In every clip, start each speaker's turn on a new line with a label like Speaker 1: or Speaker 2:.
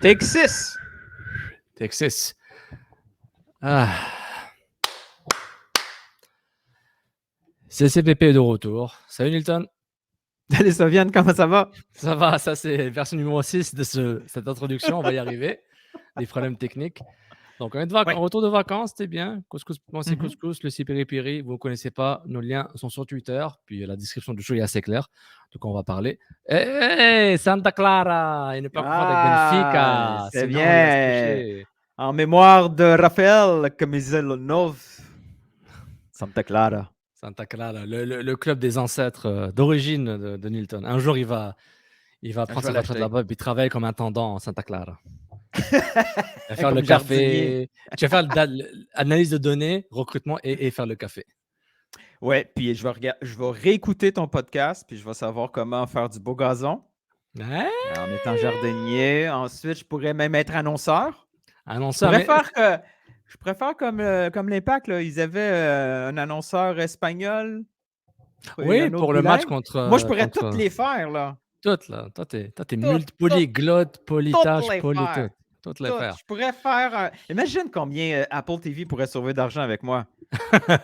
Speaker 1: Take 6.
Speaker 2: Texas. Ah. CCPP est de retour. Salut Nilton.
Speaker 1: Salut Sofiane, comment ça va?
Speaker 2: Ça va, ça c'est version numéro 6 de cette introduction, on va y arriver. Des problèmes techniques. Donc, on est en retour de vacances, c'était bien. Couscous, moi c'est Couscous, le Sipiri-Piri. Vous ne connaissez pas, nos liens sont sur Twitter. Puis la description du show est assez claire. Donc, on va parler. Hey, Santa Clara! Il n'est pas confondre avec Benfica.
Speaker 1: C'est
Speaker 2: Sinon, il va se
Speaker 1: bien.
Speaker 2: coucher.
Speaker 1: En mémoire de Raphaël Camiselonov. Santa Clara.
Speaker 2: Santa Clara, le club des ancêtres d'origine de Nilton. Un jour, il va prendre sa retraite là-bas et puis travailler comme intendant en Santa Clara. Tu vas faire le café, tu vas faire l'analyse de données, recrutement et faire le café.
Speaker 1: Ouais, puis je vais réécouter ton podcast, puis je vais savoir comment faire du beau gazon.
Speaker 2: Ouais.
Speaker 1: En étant jardinier. Ensuite, je pourrais même être annonceur.
Speaker 2: Annonceur,
Speaker 1: Je préfère comme l'Impact, là, ils avaient un annonceur espagnol.
Speaker 2: Oui, pour le match contre.
Speaker 1: Moi, je pourrais toutes les faire, là.
Speaker 2: Toutes, là. Toi, t'es polyglotte, polytâche, toutes les faire.
Speaker 1: Je pourrais faire. Imagine combien Apple TV pourrait sauver d'argent avec moi.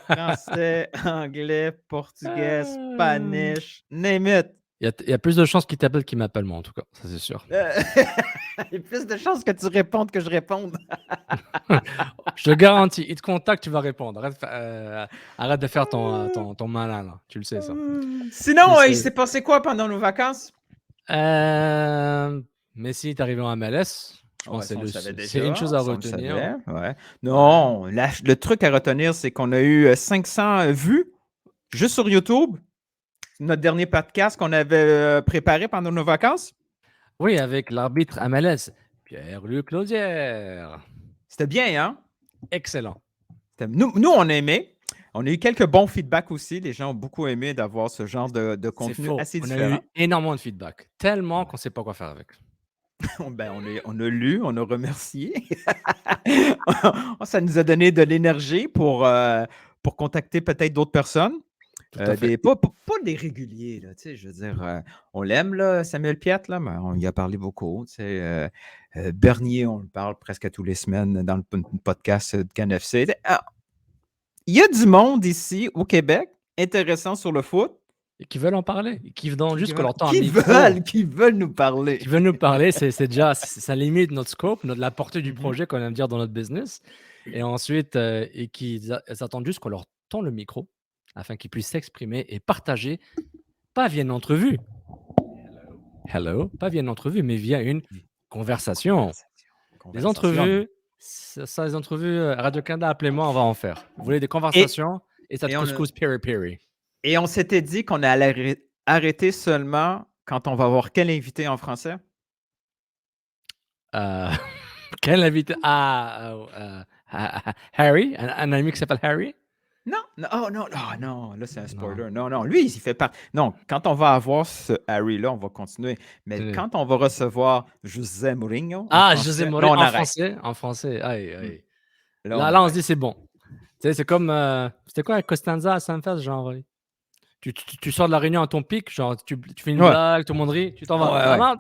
Speaker 1: Français, anglais, portugais, spanish, name it.
Speaker 2: Il y a plus de chances qu'il t'appelle qu'il m'appelle, moi, en tout cas. Ça, c'est sûr.
Speaker 1: Il y a plus de chances que tu répondes que je réponde.
Speaker 2: Je te garantis, il te contacte, tu vas répondre. Arrête de faire ton malin, là. Tu le sais, ça.
Speaker 1: Sinon, il s'est passé quoi pendant nos vacances?
Speaker 2: Messi est arrivé en MLS. Je pense que c'est une chose à retenir.
Speaker 1: Ouais. Non, le truc à retenir, c'est qu'on a eu 500 vues juste sur YouTube. Notre dernier podcast qu'on avait préparé pendant nos vacances.
Speaker 2: Oui, avec l'arbitre MLS, Pierre-Luc Laudière.
Speaker 1: C'était bien, hein?
Speaker 2: Excellent.
Speaker 1: Nous, on a aimé. On a eu quelques bons feedbacks aussi. Les gens ont beaucoup aimé d'avoir ce genre de contenu assez différent.
Speaker 2: On a eu énormément de feedback. Tellement qu'on ne sait pas quoi faire avec.
Speaker 1: On a lu, on a remercié. Ça nous a donné de l'énergie pour contacter peut-être d'autres personnes. Pas des réguliers, là, je veux dire, on l'aime, là, Samuel Piette, là, mais on y a parlé beaucoup. Bernier, on le parle presque tous les semaines dans le podcast de CanFC. Il y a du monde ici, au Québec, intéressant sur le foot.
Speaker 2: Et qui veulent en parler, qui veulent juste qu'on leur tend un
Speaker 1: micro. Qui veulent nous parler.
Speaker 2: Qui veulent nous parler, c'est déjà, ça limite notre scope, la portée du projet qu'on aime dire dans notre business. Et ensuite, et qui attendent juste qu'on leur tend le micro afin qu'ils puissent s'exprimer et partager, pas via une entrevue. Hello, pas via une entrevue, mais via une conversation. Les entrevues, les entrevues, Radio-Canada, appelez-moi, on va en faire. Vous voulez des conversations et ça te couscous piri-piri.
Speaker 1: Et on s'était dit qu'on allait arrêter seulement quand on va voir quel invité en français?
Speaker 2: Quel invité? Harry? Un ami qui s'appelle Harry?
Speaker 1: Non, là c'est un spoiler. Non, lui, il fait pas. Non, quand on va avoir ce Harry-là, on va continuer. Mais quand on va recevoir José Mourinho.
Speaker 2: José Mourinho en français. Aïe. Là, on se dit c'est bon. Tu sais, c'est comme. C'était quoi avec Costanza à Sanfest, genre. Tu sors de la réunion à ton pic, genre tu fais une blague, tout le monde rit, tu t'en vas.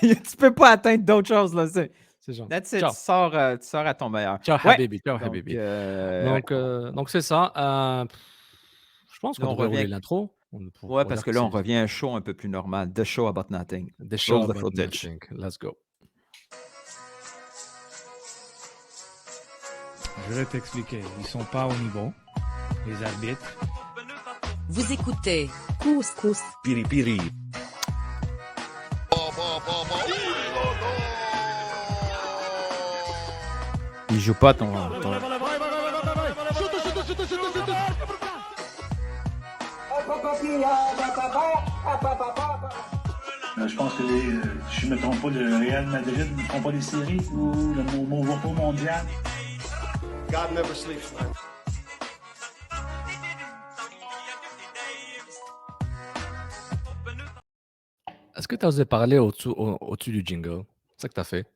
Speaker 1: Tu peux pas atteindre d'autres choses, là.
Speaker 2: C'est genre.
Speaker 1: That's it, tu sors à ton meilleur.
Speaker 2: Ciao, Habibi. Donc c'est ça. Je pense qu'on devrait rouler l'intro.
Speaker 1: Ouais, parce que là, on revient à un show un peu plus normal. The Show About Nothing.
Speaker 2: The Show About Nothing. Let's go.
Speaker 3: Je vais t'expliquer. Ils sont pas au niveau, les arbitres.
Speaker 4: Vous écoutez Couscous
Speaker 5: Piri-Piri.
Speaker 1: Il joue pas ton...
Speaker 6: Je pense que si je ne me trompe pas, le Real Madrid ne font pas des séries ou le Movo mondial.
Speaker 7: God never sleeps, man.
Speaker 2: Est-ce que tu as osé parler au-dessus du jingle? C'est ça que tu as fait?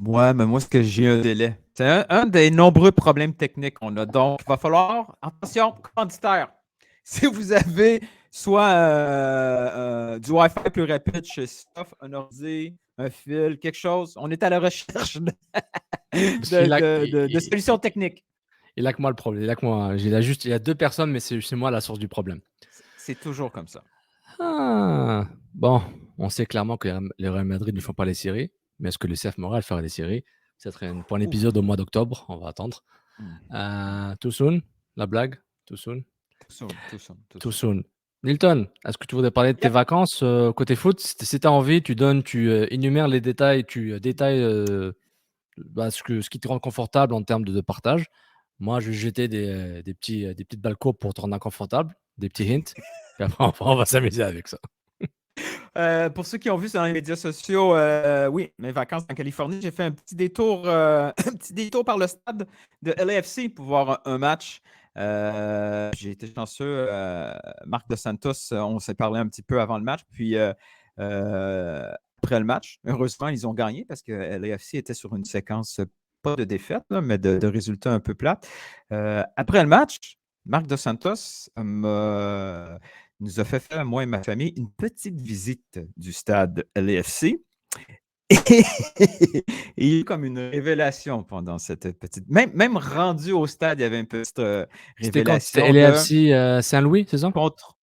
Speaker 1: Ouais, mais moi, c'est que j'ai un délai. C'est un des nombreux problèmes techniques qu'on a. Donc, il va falloir, attention, commanditaire. Si vous avez soit du Wi-Fi plus rapide chez Soft, un ordi, un fil, quelque chose. On est à la recherche
Speaker 2: Parce qu'il a,
Speaker 1: de solutions techniques.
Speaker 2: il a que moi le problème. Il a que moi. Il y a 2 personnes, mais c'est moi la source du problème.
Speaker 1: C'est toujours comme ça.
Speaker 2: Ah, bon, on sait clairement que les Real Madrid ne font pas les séries, mais est-ce que le CF Montréal fera les séries? Ça serait pour un épisode au mois d'octobre, on va attendre. Too soon, la blague? Too soon? Too soon. Milton, est-ce que tu voudrais parler de tes vacances côté foot? Si tu as envie, tu énumères les détails, tu détailles ce qui te rend confortable en termes de partage. Moi, je vais jeter des petites balles courtes pour te rendre inconfortable, des petits hints, et après, on va s'amuser avec ça.
Speaker 1: Pour ceux qui ont vu sur les médias sociaux, oui, mes vacances en Californie, j'ai fait un petit détour, un petit détour par le stade de LAFC pour voir un match. J'ai été chanceux. Marc Dos Santos, on s'est parlé un petit peu avant le match. Puis après le match, heureusement, ils ont gagné parce que LAFC était sur une séquence pas de défaite, là, mais de résultats un peu plates. Après le match, Marc Dos Santos nous a fait faire, moi et ma famille, une petite visite du stade LAFC. Et il y a eu comme une révélation pendant cette petite. Même rendu au stade, il y avait une petite
Speaker 2: C'était quand?
Speaker 1: révélation.
Speaker 2: C'était LAFC Saint-Louis, c'est ça?
Speaker 1: Contre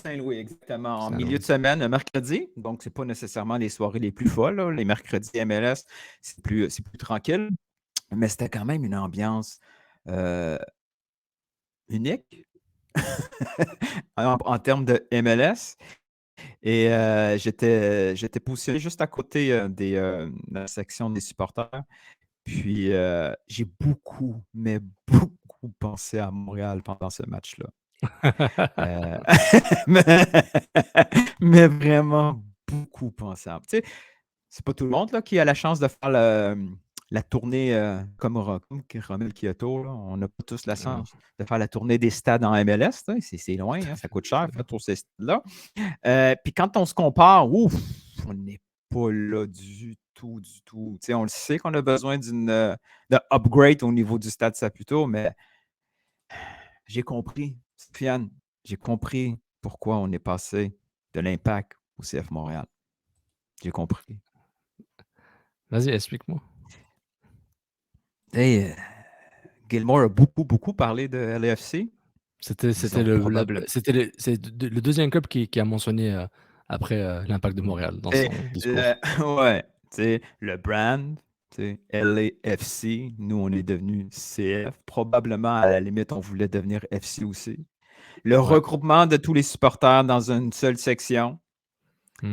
Speaker 1: Saint-Louis, exactement. En milieu de semaine, un mercredi. Donc, ce n'est pas nécessairement les soirées les plus folles, là. Les mercredis MLS, c'est plus tranquille. Mais c'était quand même une ambiance unique en termes de MLS. Et j'étais positionné juste à côté de la section des supporters. Puis j'ai beaucoup, mais beaucoup pensé à Montréal pendant ce match-là. Mais vraiment beaucoup pensé à. Tu sais, c'est pas tout le monde là, qui a la chance de faire la tournée comme Romel Kyoto. Là. On n'a pas tous la chance de faire la tournée des stades en MLS. C'est loin, hein, ça coûte cher faire tous ces stades-là. Puis quand on se compare, ouf, on n'est pas là du tout. Tu sais, on le sait qu'on a besoin d'un upgrade au niveau du stade Saputo, mais j'ai compris, Sofiane, j'ai compris pourquoi on est passé de l'Impact au CF Montréal. J'ai compris.
Speaker 2: Vas-y, explique-moi.
Speaker 1: Hey, Gilmore a beaucoup parlé de LAFC.
Speaker 2: C'était le deuxième club qui a mentionné après l'Impact de Montréal dans son discours.
Speaker 1: Ouais, tu sais, le brand, tu sais, LAFC, nous on est devenu CF. Probablement, à la limite, on voulait devenir FC aussi. Le regroupement de tous les supporters dans une seule section. Tout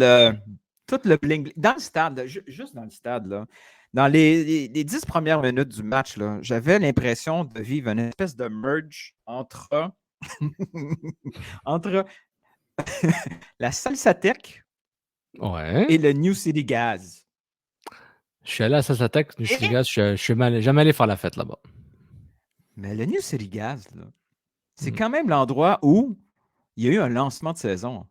Speaker 1: le bling dans le stade, juste dans le stade, là, dans les 10 premières minutes du match, là, j'avais l'impression de vivre une espèce de merge entre la Salsa Tech et le New City Gas.
Speaker 2: Je suis allé à Salsa Tech, New City Gas, je suis jamais allé faire la fête là-bas.
Speaker 1: Mais le New City Gas, là, c'est quand même l'endroit où il y a eu un lancement de saison.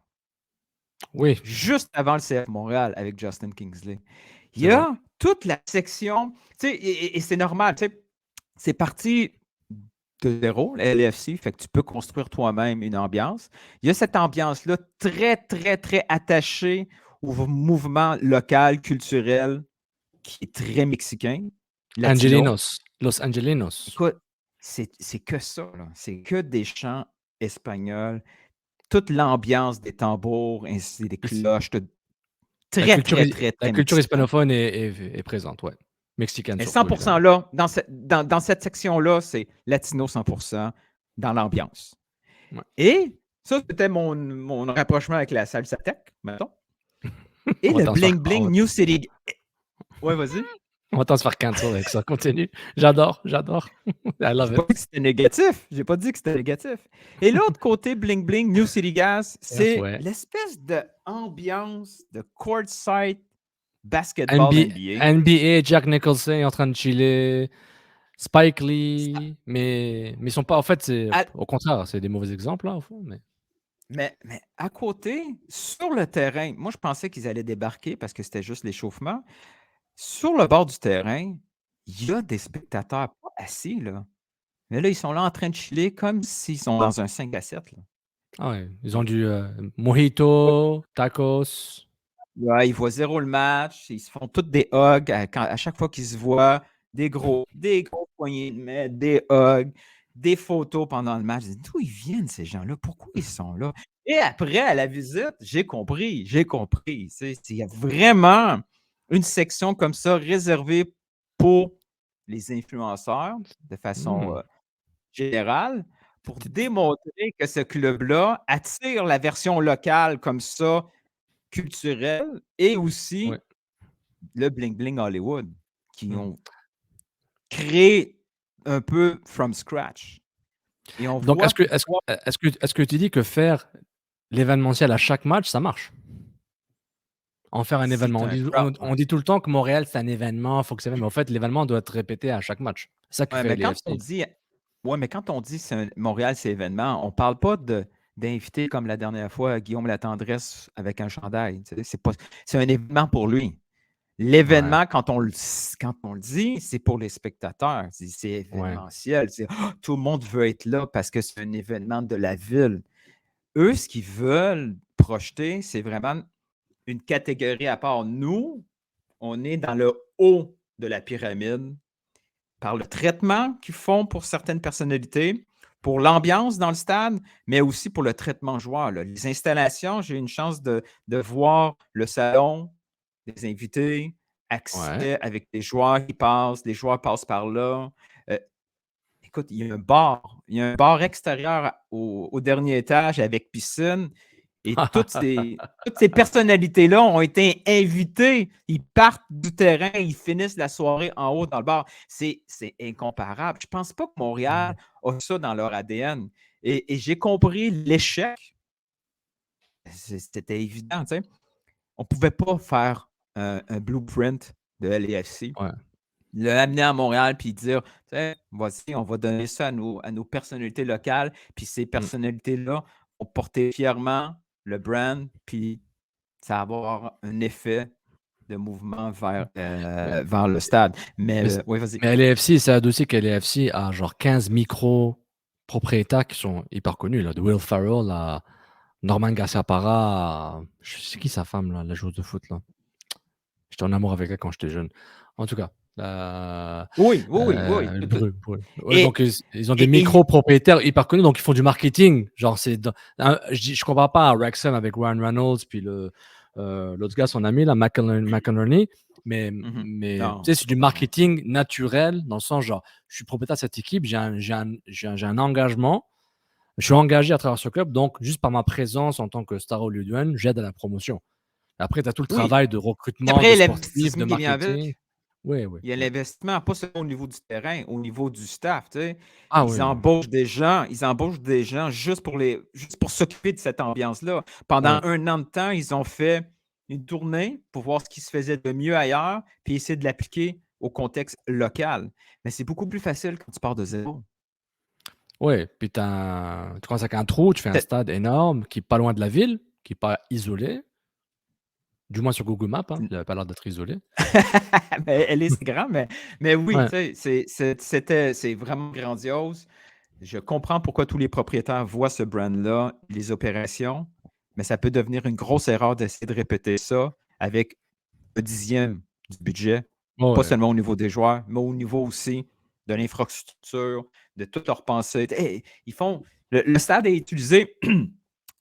Speaker 2: Oui.
Speaker 1: Juste avant le CF Montréal avec Justin Kingsley. Il y a toute la section, tu sais, et c'est normal, tu sais, c'est parti de zéro, la LAFC, fait que tu peux construire toi-même une ambiance. Il y a cette ambiance-là très, très, très attachée au mouvement local, culturel, qui est très mexicain.
Speaker 2: Angelinos, Los Angelinos.
Speaker 1: Écoute, c'est que ça, là. C'est que des chants espagnols, toute l'ambiance des tambours, ainsi des cloches, très
Speaker 2: la culture hispanophone est présente, ouais. Mexicaine.
Speaker 1: Et 100% là, dans cette section-là, c'est latino 100% dans l'ambiance. Ouais. Et ça, c'était mon rapprochement avec la Salsa Tech, mettons. Et le Bling Bling New City. Ouais, vas-y.
Speaker 2: On va t'en se faire cancel avec ça. Continue. J'adore. I love it.
Speaker 1: J'ai pas dit que c'était négatif. J'ai pas dit que c'était négatif. Et l'autre côté, Bling Bling New City Gas, c'est l'espèce d'ambiance de courtside basketball
Speaker 2: NBA. Jack Nicholson est en train de chiller. Spike Lee. Mais ils sont pas. En fait, au contraire, c'est des mauvais exemples, là, au fond.
Speaker 1: Mais à côté, sur le terrain, moi, je pensais qu'ils allaient débarquer parce que c'était juste l'échauffement. Sur le bord du terrain, il y a des spectateurs pas assis, là. Mais là, ils sont là en train de chiller comme s'ils sont dans un 5 à 7. Là.
Speaker 2: Ah ouais, ils ont du mojito, tacos.
Speaker 1: Ouais, ils voient zéro le match. Ils se font tous des hugs à chaque fois qu'ils se voient. Des gros poignées de main, des hugs, des photos pendant le match. Je dis, d'où ils viennent, ces gens-là? Pourquoi ils sont là? Et après, à la visite, j'ai compris. Tu sais, il y a vraiment une section comme ça réservée pour les influenceurs de façon
Speaker 2: Hmm.
Speaker 1: générale pour démontrer que ce club-là attire la version locale comme ça, culturelle, et aussi
Speaker 2: Ouais.
Speaker 1: le bling-bling Hollywood, qui
Speaker 2: Hmm.
Speaker 1: ont créé un peu from scratch. Et on
Speaker 2: Donc,
Speaker 1: voit
Speaker 2: est-ce que tu dis que faire l'événementiel à chaque match, ça marche? En faire un
Speaker 1: c'est
Speaker 2: événement.
Speaker 1: un crowd.
Speaker 2: On dit tout le temps que Montréal, c'est un événement, il faut que ça mais en fait, l'événement doit être répété à chaque match. C'est ça que
Speaker 1: Ouais,
Speaker 2: fait
Speaker 1: mais quand on
Speaker 2: l'AFC.
Speaker 1: dit ouais, mais quand on dit Montréal, c'est événement, on parle pas d'inviter comme la dernière fois Guillaume Latendresse avec un chandail. Tu sais, c'est un événement pour lui.
Speaker 2: Ouais,
Speaker 1: L'événement, quand on le dit, c'est pour les spectateurs. C'est
Speaker 2: ouais.
Speaker 1: événementiel. Tout le monde veut être là parce que c'est un événement de la ville. Eux, ce qu'ils veulent projeter, c'est vraiment une catégorie à part. Nous, on est dans le haut de la pyramide par le traitement qu'ils font pour certaines personnalités, pour l'ambiance dans le stade, mais aussi pour le traitement joueur. Là. Les installations, j'ai eu une chance de voir le salon, des invités,
Speaker 2: Ouais.
Speaker 1: accès avec des joueurs qui passent, les joueurs passent par là. Euh, Écoute, il y a un bar. Il y a un bar extérieur au dernier étage avec piscine. Et toutes ces personnalités-là ont été invitées. Ils partent du terrain, ils finissent la soirée en haut dans le bar. C'est incomparable. Je ne pense pas que Montréal a ça dans leur ADN. Et j'ai compris l'échec. C'était évident. Tu sais. On ne pouvait pas faire un blueprint de LAFC,
Speaker 2: Ouais.
Speaker 1: l'amener à Montréal puis dire, voici, on va donner ça à nos personnalités locales, puis ces
Speaker 2: Mmh.
Speaker 1: personnalités-là vont porter fièrement le brand, puis ça va avoir un effet de mouvement
Speaker 2: Mais
Speaker 1: vers le stade.
Speaker 2: mais
Speaker 1: Mais
Speaker 2: c
Speaker 1: oui, vas-y.
Speaker 2: mais LAFC, c'est adossé que LAFC a genre 15 micro-propriétaires qui sont hyper connus là, de Will Ferrell à Norman Garcia Parra à c'est qui sa femme là, la joueuse de foot là? J'étais en amour avec elle quand j'étais jeune. En tout cas,
Speaker 1: Oui, oui, oui, oui.
Speaker 2: Breu. Ouais, donc
Speaker 1: Et,
Speaker 2: ils ont des
Speaker 1: et
Speaker 2: micro-propriétaires hyper connus, donc ils font du marketing. Genre, c'est je compare pas à Wrexham avec Ryan Reynolds, puis l'autre gars, son ami, là, McInerney,
Speaker 1: mhm.
Speaker 2: mais tu
Speaker 1: Non,
Speaker 2: sais, c'est du
Speaker 1: non, non.
Speaker 2: marketing naturel, dans le sens, genre, je suis propriétaire de cette équipe, j'ai un engagement, je suis engagé à travers ce club, donc juste par ma présence en tant que star hollywoodienne, j'aide à la promotion. Après, tu as tout le
Speaker 1: Oui.
Speaker 2: travail de recrutement, de
Speaker 1: Après,
Speaker 2: sportifs, de
Speaker 1: l'investissement qui vient
Speaker 2: marketing.
Speaker 1: avec.
Speaker 2: Oui, oui,
Speaker 1: Il y a
Speaker 2: oui.
Speaker 1: l'investissement, pas seulement au niveau du terrain, au niveau du staff. Tu sais.
Speaker 2: Ah oui, oui.
Speaker 1: Ils embauchent des gens juste pour s'occuper de cette ambiance-là. Pendant
Speaker 2: Ouais.
Speaker 1: 1 an de temps, ils ont fait une tournée pour voir ce qui se faisait de mieux ailleurs, puis essayer de l'appliquer au contexte local. Mais c'est beaucoup plus facile quand tu pars de zéro.
Speaker 2: Ouais, puis tu commences avec un trou, tu fais un
Speaker 1: Peut-être-
Speaker 2: stade énorme qui est pas loin de la ville, qui est pas isolé, du moins sur Google Maps, hein, il avait pas l'air d'être isolé.
Speaker 1: Mais elle est grande, mais oui,
Speaker 2: Ouais,
Speaker 1: tu sais, c'est vraiment grandiose. Je comprends pourquoi tous les propriétaires voient ce brand-là, les opérations, mais ça peut devenir une grosse erreur d'essayer de répéter ça avec un dixième du budget, pas
Speaker 2: ouais,
Speaker 1: seulement au niveau des joueurs, mais au niveau aussi de l'infrastructure, de toute leur pensée. Hey, ils font. Le stade est utilisé.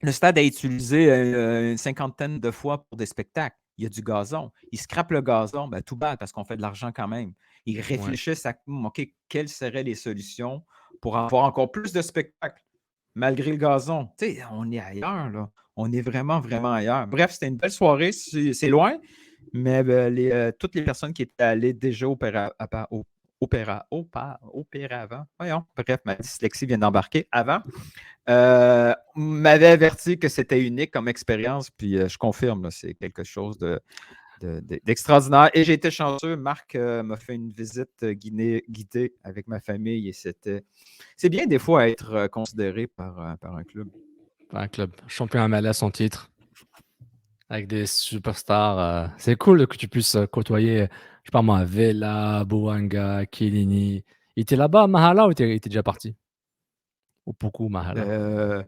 Speaker 1: Le stade est utilisé une cinquantaine de fois pour des spectacles. Il y a du gazon. Ils scrapent le gazon, ben, tout bad parce qu'on fait de l'argent quand même. Ils
Speaker 2: ouais.
Speaker 1: réfléchissent à OK, quelles seraient les solutions pour avoir encore plus de spectacles malgré le gazon. Tu sais, on est ailleurs, là. On est vraiment, vraiment ailleurs. Bref, c'était une belle soirée. C'est loin, mais toutes les personnes qui étaient allées déjà opéra avant, voyons, bref, ma dyslexie vient d'embarquer avant, m'avait averti que c'était unique comme expérience, puis je confirme, là, c'est quelque chose d'extraordinaire. Et j'ai été chanceux. Marc m'a fait une visite guidée avec ma famille et c'est bien des fois être considéré par un club.
Speaker 2: Un club champion MLS en titre, avec des superstars. C'est cool que tu puisses côtoyer, je sais pas moi, Vela, Bouanga, Chiellini. Il était là-bas à Mahala ou il était déjà parti? Ou beaucoup Mahala?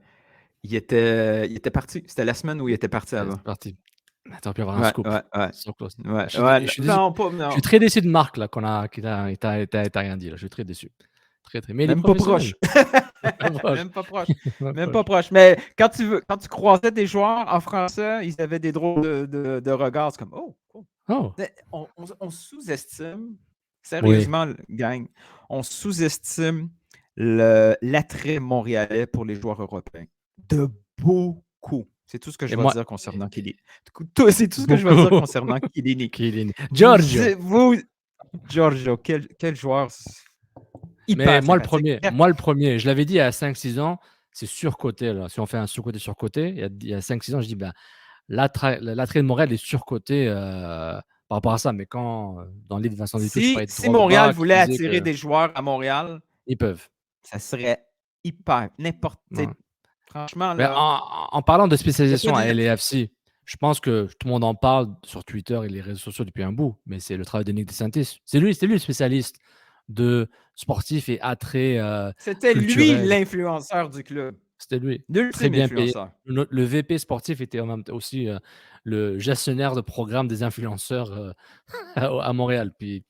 Speaker 1: Il était parti. C'était la semaine où il était parti
Speaker 2: C'est
Speaker 1: là-bas.
Speaker 2: parti. Attends, puis avoir un
Speaker 1: Ouais,
Speaker 2: scoop.
Speaker 1: ouais, ouais.
Speaker 2: So close.
Speaker 1: Ouais,
Speaker 2: Je
Speaker 1: ouais.
Speaker 2: suis déçu.
Speaker 1: Non, pas,
Speaker 2: Je suis
Speaker 1: non.
Speaker 2: très déçu de Marc là qu'il t'a rien dit là. Je suis très déçu. Très très. Mais il est
Speaker 1: Même pas
Speaker 2: professionnel.
Speaker 1: proche.
Speaker 2: Même proche.
Speaker 1: Même pas proche.
Speaker 2: Même
Speaker 1: Même
Speaker 2: proche.
Speaker 1: pas proche. Mais quand tu croisais des joueurs en français, ils avaient des drôles de regards. C'est comme, oh, cool.
Speaker 2: Oh.
Speaker 1: Mais on sous-estime,
Speaker 2: Oui.
Speaker 1: sérieusement, gang, on sous-estime l'attrait montréalais pour les joueurs européens. De beaucoup. C'est tout ce que je
Speaker 2: Et
Speaker 1: vais
Speaker 2: moi,
Speaker 1: dire concernant Kylian. C'est tout ce que je vais dire
Speaker 2: beaucoup.
Speaker 1: concernant Kylian.
Speaker 2: Kylian. Giorgio.
Speaker 1: Giorgio, quel joueur
Speaker 2: Mais
Speaker 1: hyper sympathique.
Speaker 2: moi le premier, je l'avais dit à 5-6 ans, c'est surcoté là. Si on fait un surcoté, il y a 5-6 ans, je dis ben l'attrait de Montréal est surcoté par rapport à ça. Mais quand dans le livre de Vincent Dupuis, je parlais de
Speaker 1: Si Montréal
Speaker 2: Drogba qui
Speaker 1: voulait
Speaker 2: disait
Speaker 1: attirer des joueurs à Montréal,
Speaker 2: qu'ils peuvent.
Speaker 1: ça serait hyper. N'importe.
Speaker 2: Ouais.
Speaker 1: Franchement,
Speaker 2: Mais
Speaker 1: là.
Speaker 2: en parlant de
Speaker 1: Il y a
Speaker 2: spécialisation
Speaker 1: pas
Speaker 2: à
Speaker 1: de-
Speaker 2: LAFC, je pense que tout le monde en parle sur Twitter et les réseaux sociaux depuis un bout, mais c'est le travail de Nick DeSantis. C'était lui le spécialiste de sportif et attrait
Speaker 1: C'était lui
Speaker 2: culturel.
Speaker 1: l'influenceur du club.
Speaker 2: C'était lui. Très
Speaker 1: L'ultime
Speaker 2: bien payé.
Speaker 1: influenceur.
Speaker 2: Le VP sportif était en même temps aussi le gestionnaire de programme des influenceurs à Montréal. Puis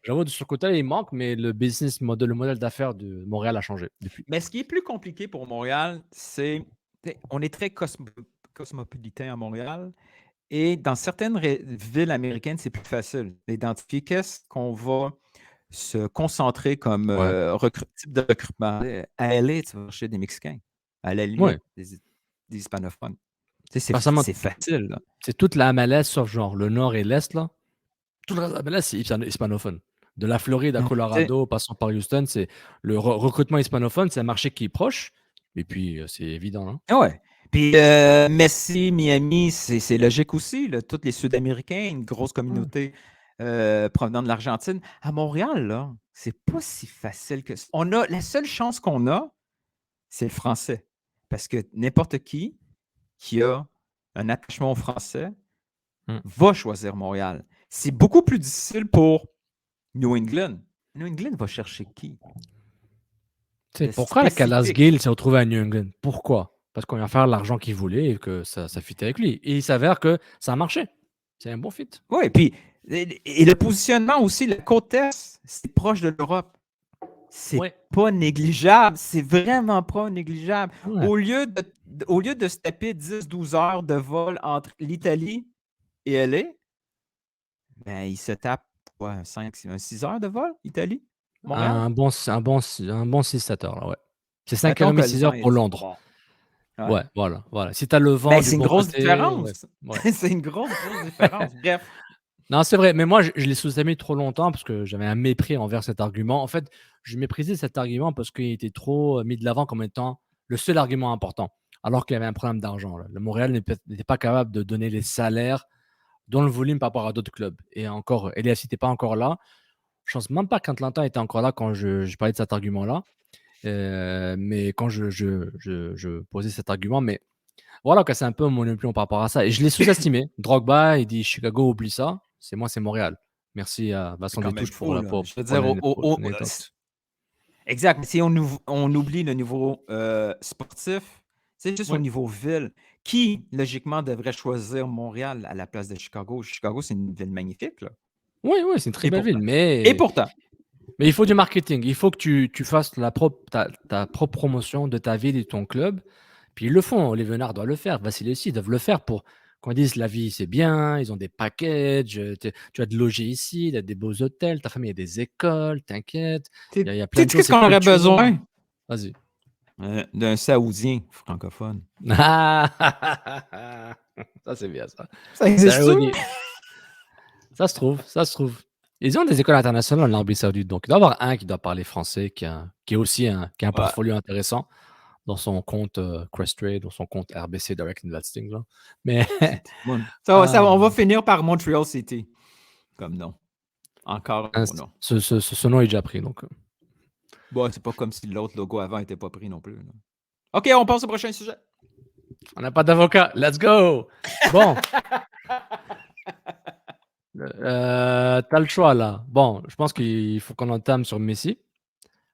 Speaker 2: j'avoue, de ce côté-là, il manque, mais le le modèle d'affaires de Montréal a changé depuis.
Speaker 1: Mais ce qui est plus compliqué pour Montréal, c'est. On est très cosmopolitain à Montréal. Et dans certaines villes américaines, c'est plus facile d'identifier qu'est-ce qu'on va se concentrer comme
Speaker 2: Ouais.
Speaker 1: type de recrutement. À LA, tu vas chercher des Mexicains. À la limite,
Speaker 2: Ouais.
Speaker 1: des hispanophones. Tu sais,
Speaker 2: Personnellement,
Speaker 1: c'est facile. Là.
Speaker 2: c'est toute la MLS, sauf genre le nord et l'est, là. Tout le reste de la MLS, c'est hispanophone. De la Floride à
Speaker 1: Tu sais,
Speaker 2: Colorado, passant par Houston, c'est le recrutement hispanophone, c'est un marché qui est proche. Et puis, c'est évident. Hein?
Speaker 1: ah ouais. Puis Messi, Miami, c'est logique aussi. Là. Tous les Sud-Américains, une grosse communauté provenant de l'Argentine. À Montréal, là, c'est pas si facile que ça. La seule chance qu'on a, c'est le français. Parce que n'importe qui a un attachement au français va choisir Montréal. C'est beaucoup plus difficile pour New England. New England va chercher qui?
Speaker 2: Pourquoi la Callas Gill s'est retrouvé à New England? Pourquoi? Parce qu'on vient faire l'argent qu'il voulait et que ça fitait avec lui. Et il s'avère que ça a marché. C'est un bon fit.
Speaker 1: Oui, et puis et le positionnement aussi, la côte Est, c'est proche de l'Europe. C'est pas négligeable. C'est vraiment pas négligeable.
Speaker 2: Ouais.
Speaker 1: Au lieu de se taper 10-12 heures de vol entre l'Italie et LA, ben, il se tape 6 heures de vol, Italie, Montréal.
Speaker 2: Un bon 6-7 heures, là, ouais. C'est 5h30,
Speaker 1: Mettons que le
Speaker 2: 6
Speaker 1: vent
Speaker 2: heures pour
Speaker 1: est
Speaker 2: Londres.
Speaker 1: bon.
Speaker 2: Ouais, voilà. Si tu as le vent
Speaker 1: Ben,
Speaker 2: du
Speaker 1: c'est une
Speaker 2: bon
Speaker 1: grosse
Speaker 2: côté,
Speaker 1: différence.
Speaker 2: ouais.
Speaker 1: C'est une grosse différence. Bref.
Speaker 2: Non, c'est vrai, mais moi, je l'ai sous-estimé trop longtemps parce que j'avais un mépris envers cet argument. En fait, je méprisais cet argument parce qu'il était trop mis de l'avant comme étant le seul argument important, alors qu'il y avait un problème d'argent. Là. Le Montréal n'était pas capable de donner les salaires dans le volume par rapport à d'autres clubs. Et encore, Elias n'était pas encore là. Je ne pense même pas qu'Atlanta était encore là quand je parlais de cet argument-là. Mais quand je posais cet argument, mais voilà, c'est un peu mon opinion par rapport à ça. Et je l'ai sous-estimé. Drogba, il dit Chicago, oublie ça. C'est Montréal. Merci à Vincent Détouche pour
Speaker 1: je veux dire, exact. Si on oublie le niveau sportif, c'est juste au niveau ville. Qui, logiquement, devrait choisir Montréal à la place de Chicago? Chicago, c'est une ville magnifique. Là.
Speaker 2: Oui, c'est une très belle ville.
Speaker 1: Et pourtant.
Speaker 2: Mais il faut du marketing. Il faut que tu fasses ta propre promotion de ta ville et de ton club. Puis ils le font. Les Venards doivent le faire. Vassili aussi, ils doivent le faire pour qu'on dise la vie, c'est bien. Ils ont des packages. Tu as de loger ici, il y a des beaux hôtels. Ta famille a des écoles. T'inquiète. Il y a plein de choses.
Speaker 1: Qu'est-ce qu'on aurait besoin?
Speaker 2: Vas-y.
Speaker 1: D'un Saoudien francophone.
Speaker 2: Ça, c'est bien, ça.
Speaker 1: Ça existe.
Speaker 2: Ça se trouve. Ils ont des écoles internationales en Arabie Saoudite, donc il doit y avoir un qui doit parler français, qui est aussi un portfolio intéressant dans son compte Questrade, dans son compte RBC Direct Investing. Là. Mais
Speaker 1: on va finir par Montreal City. Comme nom. Encore un nom.
Speaker 2: Ce nom est déjà pris. Donc.
Speaker 1: Bon, c'est pas comme si l'autre logo avant n'était pas pris non plus. Là. OK, on passe au prochain sujet.
Speaker 2: On n'a pas d'avocat. Let's go! Bon. T'as le choix là. Bon, je pense qu'il faut qu'on entame sur Messi.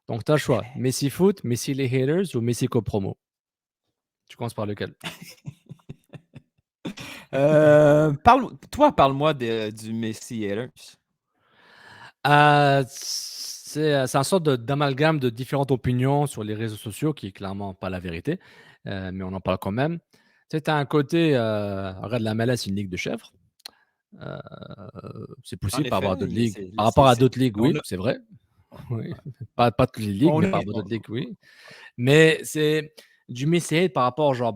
Speaker 2: Donc, tu as le choix. Messi foot, Messi les haters ou Messi co-promo. Tu commences par lequel?
Speaker 1: Parle-moi du Messi haters.
Speaker 2: C'est un sorte d'amalgame de différentes opinions sur les réseaux sociaux qui est clairement pas la vérité, mais on en parle quand même. Tu sais, tu as un côté, regarde la MLS, c'est une ligue de chèvres. Heu, c'est
Speaker 1: En
Speaker 2: possible par rapport à
Speaker 1: effet,
Speaker 2: d'autres ligues.
Speaker 1: c'est
Speaker 2: Par rapport à
Speaker 1: c'est
Speaker 2: d'autres ligues,
Speaker 1: on
Speaker 2: oui,
Speaker 1: a
Speaker 2: c'est vrai. Oui, pas toutes les ligues,
Speaker 1: on
Speaker 2: mais par
Speaker 1: est
Speaker 2: rapport à
Speaker 1: on
Speaker 2: d'autres ligues, oui. Mais c'est du Messi par rapport genre,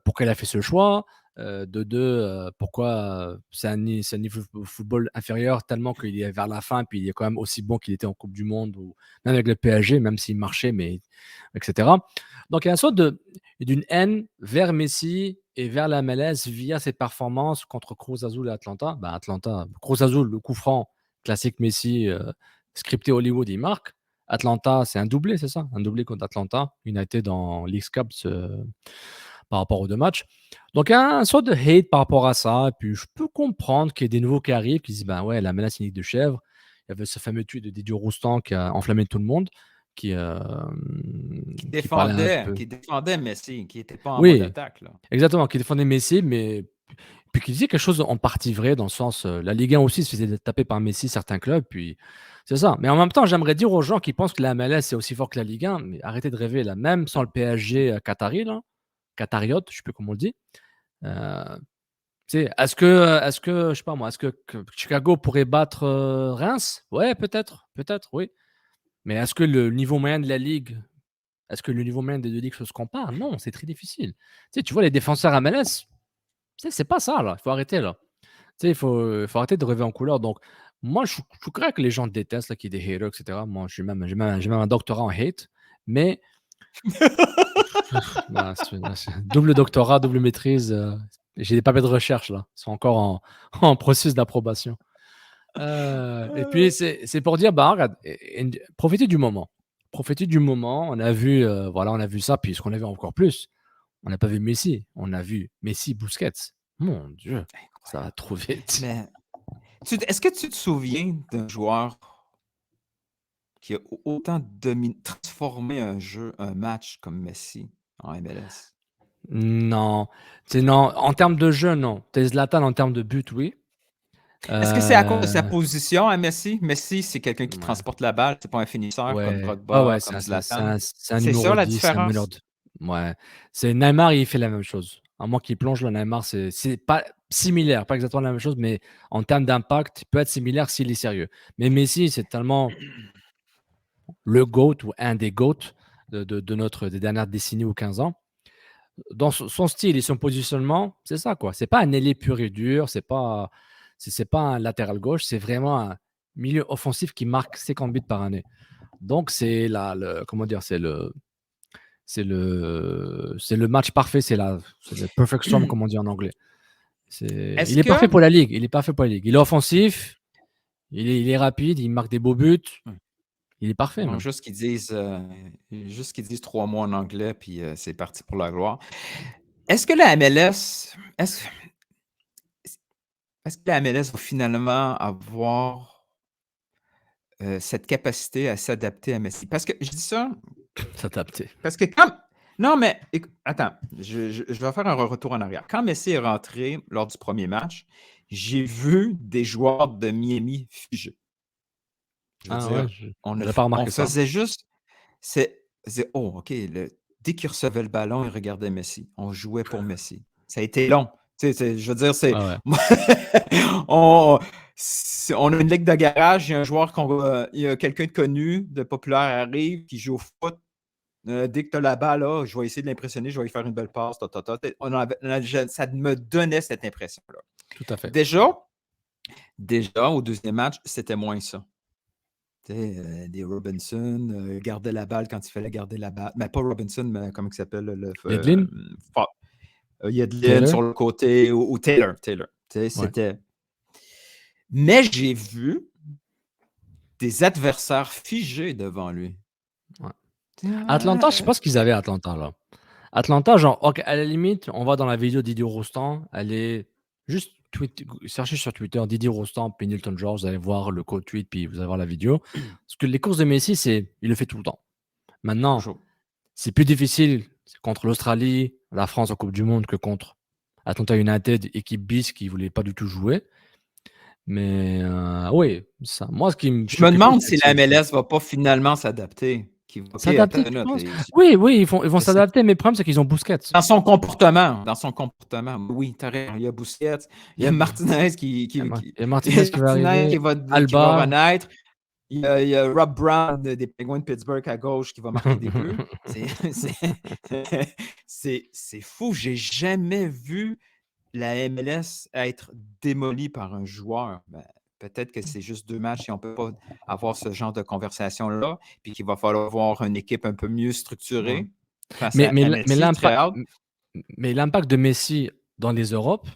Speaker 2: pourquoi il a fait ce choix? De 2, pourquoi, c'est un niveau football inférieur tellement qu'il est vers la fin, puis il est quand même aussi bon qu'il était en coupe du monde ou même avec le PSG, même s'il marchait, mais et cetera. Donc il y a une sorte d'une haine vers Messi et vers la MLS via ses performances contre Cruz Azul et Atlanta. Atlanta, Cruz Azul, le coup franc, classique Messi, scripté Hollywood, il marque. Atlanta, c'est un doublé, c'est ça? Un doublé contre Atlanta United en Leagues Cup par rapport aux 2 matchs. Donc il y a un sorte de hate par rapport à ça et puis je peux comprendre qu'il y ait des nouveaux qui arrivent, qui disent: «Ben ouais, la menace, c'est une ligue de chèvres». Il y avait ce fameux tweet de Didier Roustan qui a enflammé tout le monde, qui, qui parlait un peu
Speaker 1: qui défendait Messi, qui était pas en mode
Speaker 2: oui,
Speaker 1: attaque, là.
Speaker 2: exactement, qui défendait Messi, mais puis qui disait quelque chose en partie vrai dans le sens, la Ligue 1 aussi se faisait taper par Messi certains clubs, puis c'est ça. Mais en même temps, j'aimerais dire aux gens qui pensent que la MLS c'est aussi fort que la Ligue 1, mais arrêtez de rêver là, même sans le PSG, qatari là, qatariote, je sais plus comment on le dit. Heu, tu sais, est-ce que je sais pas moi, est-ce que Chicago pourrait battre, Reims? Ouais, peut-être, oui. Mais est-ce que le niveau moyen des 2 ligues se compare? Non, c'est très difficile. Tu sais, tu vois les défenseurs MLS, tu sais, c'est pas ça là, il faut arrêter là. Tu sais, il faut arrêter de rêver en couleur. Donc, moi, je suis correct que les gens détestent, là, qu'il y ait des haters, et cetera. Moi, j'ai même un doctorat en hate, mais c'est double doctorat, double maîtrise, j'ai des papiers de recherche, là. Ils sont encore en en processus d'approbation. Et puis c'est pour dire, regarde profitez du moment. Profitez du moment. On a vu, voilà, on a vu ça, puis ce qu'on a vu encore plus, on n'a pas vu Messi, on a vu Messi, Busquets. Mon Dieu, ça va trop vite.
Speaker 1: Mais est-ce que tu te souviens d'un joueur qui a autant transformé un match comme Messi en MLS?
Speaker 2: Non, non, en termes de jeu, non. Tu Zlatan en termes de but, oui.
Speaker 1: Est-ce que c'est à cause de sa
Speaker 2: Heu,
Speaker 1: position à Messi? Messi, c'est quelqu'un qui
Speaker 2: ouais,
Speaker 1: transporte la balle, c'est pas un finisseur comme
Speaker 2: ouais, ouais,
Speaker 1: Drogba,
Speaker 2: ouais,
Speaker 1: comme
Speaker 2: c'est
Speaker 1: Zlatan.
Speaker 2: un
Speaker 1: C'est
Speaker 2: numéro
Speaker 1: ça la
Speaker 2: 10, c'est un meneur
Speaker 1: différence?
Speaker 2: de ouais. C'est Neymar, il fait la même chose. À moins qu'il plonge, le Neymar, c'est pas similaire, pas exactement la même chose, mais en termes d'impact, il peut être similaire s'il est sérieux. Mais Messi, c'est tellement le GOAT ou un des GOAT des dernières décennies ou 15 ans. Dans son style et son positionnement, c'est ça quoi. C'est pas un ailier pur et dur, c'est pas un latéral gauche, c'est vraiment un milieu offensif qui marque 50 buts par année. Donc c'est la le comment dire? C'est le match parfait, c'est le perfect storm comme on dit en anglais.
Speaker 1: Est-ce
Speaker 2: Il est parfait
Speaker 1: que
Speaker 2: pour la ligue, il est parfait pour la ligue. Il est offensif, il est rapide, il marque des beaux buts, il est parfait
Speaker 1: bon,
Speaker 2: même.
Speaker 1: juste qu'ils disent 3 mots en anglais, puis c'est parti pour la gloire. Est-ce que la MLS est-ce est-ce que la MLS va finalement avoir, cette capacité à s'adapter à Messi? Parce que je dis ça,
Speaker 2: S'adapter.
Speaker 1: parce que quand non, mais attends, je vais faire un retour en arrière. Quand Messi est rentré lors du premier match, j'ai vu des joueurs de Miami figés. Je veux
Speaker 2: Ah
Speaker 1: dire,
Speaker 2: ouais, j'avais pas
Speaker 1: on
Speaker 2: remarqué ça.
Speaker 1: faisait juste «Oh OK», dès qu'il recevait le ballon, il regardait Messi. On jouait pour Messi. Ça a été long. Tu sais, je veux dire,
Speaker 2: Ouais, ouais.
Speaker 1: on on a une ligue de garage, il y a un joueur il y a quelqu'un de connu, de populaire arrive, qui joue au foot. Dès que tu as la balle, là, je vais essayer de l'impressionner, je vais lui faire une belle passe, ça me donnait cette impression-là.
Speaker 2: Tout à fait.
Speaker 1: Déjà, au deuxième match, c'était moins ça. Tu sais, des Robinson, garder la balle quand il fallait garder la balle. Mais pas Robinson, mais comment il s'appelle
Speaker 2: Yedlin?
Speaker 1: Yedlin
Speaker 2: Taylor?
Speaker 1: sur le côté ou Taylor. Tu sais,
Speaker 2: Ouais,
Speaker 1: mais j'ai vu des adversaires figés devant lui.
Speaker 2: ouais. Atlanta, je sais
Speaker 1: Ah,
Speaker 2: pas ce qu'ils avaient à Atlanta, là. Atlanta, genre, OK, à la limite, on voit dans la vidéo d'Idio Roustan, elle est Juste cherchez sur Twitter Didier Rostand puis Nilton George, vous allez voir le code tweet, puis vous allez voir la vidéo. Parce que les courses de Messi, il le fait tout le temps. Maintenant,
Speaker 1: Toujours.
Speaker 2: c'est plus difficile contre l'Australie, la France en Coupe du Monde que contre Atlanta United, équipe bis qui ne voulait pas du tout jouer. Mais oui, ça. Moi, ce qui me
Speaker 1: Je me
Speaker 2: choque le plus,
Speaker 1: demande
Speaker 2: c'est
Speaker 1: si la MLS va pas finalement s'adapter. OK,
Speaker 2: s'adapter,
Speaker 1: attends
Speaker 2: tu
Speaker 1: une
Speaker 2: penses?
Speaker 1: minute,
Speaker 2: Oui, ils vont
Speaker 1: c'est-
Speaker 2: s'adapter, mais le problème, c'est qu'ils ont Busquets.
Speaker 1: Dans son comportement. Oui, t'as raison. Il y a Busquets, il y a Martinez
Speaker 2: Il y a Martinez qui va
Speaker 1: Martinez
Speaker 2: arriver,
Speaker 1: qui va
Speaker 2: Alba.
Speaker 1: renaître. Il y a Rob Brown des Penguins de Pittsburgh à gauche qui va marquer des buts. C'est fou. J'ai jamais vu la MLS être démolie par un joueur. Ben, peut-être que c'est juste 2 matchs et on ne peut pas avoir ce genre de conversation-là. Puis qu'il va falloir avoir une équipe un peu mieux structurée face
Speaker 2: Mais,
Speaker 1: à
Speaker 2: mais,
Speaker 1: Messi.
Speaker 2: mais
Speaker 1: Très
Speaker 2: l'impact,
Speaker 1: hâte.
Speaker 2: mais l'impact de Messi dans les Europes,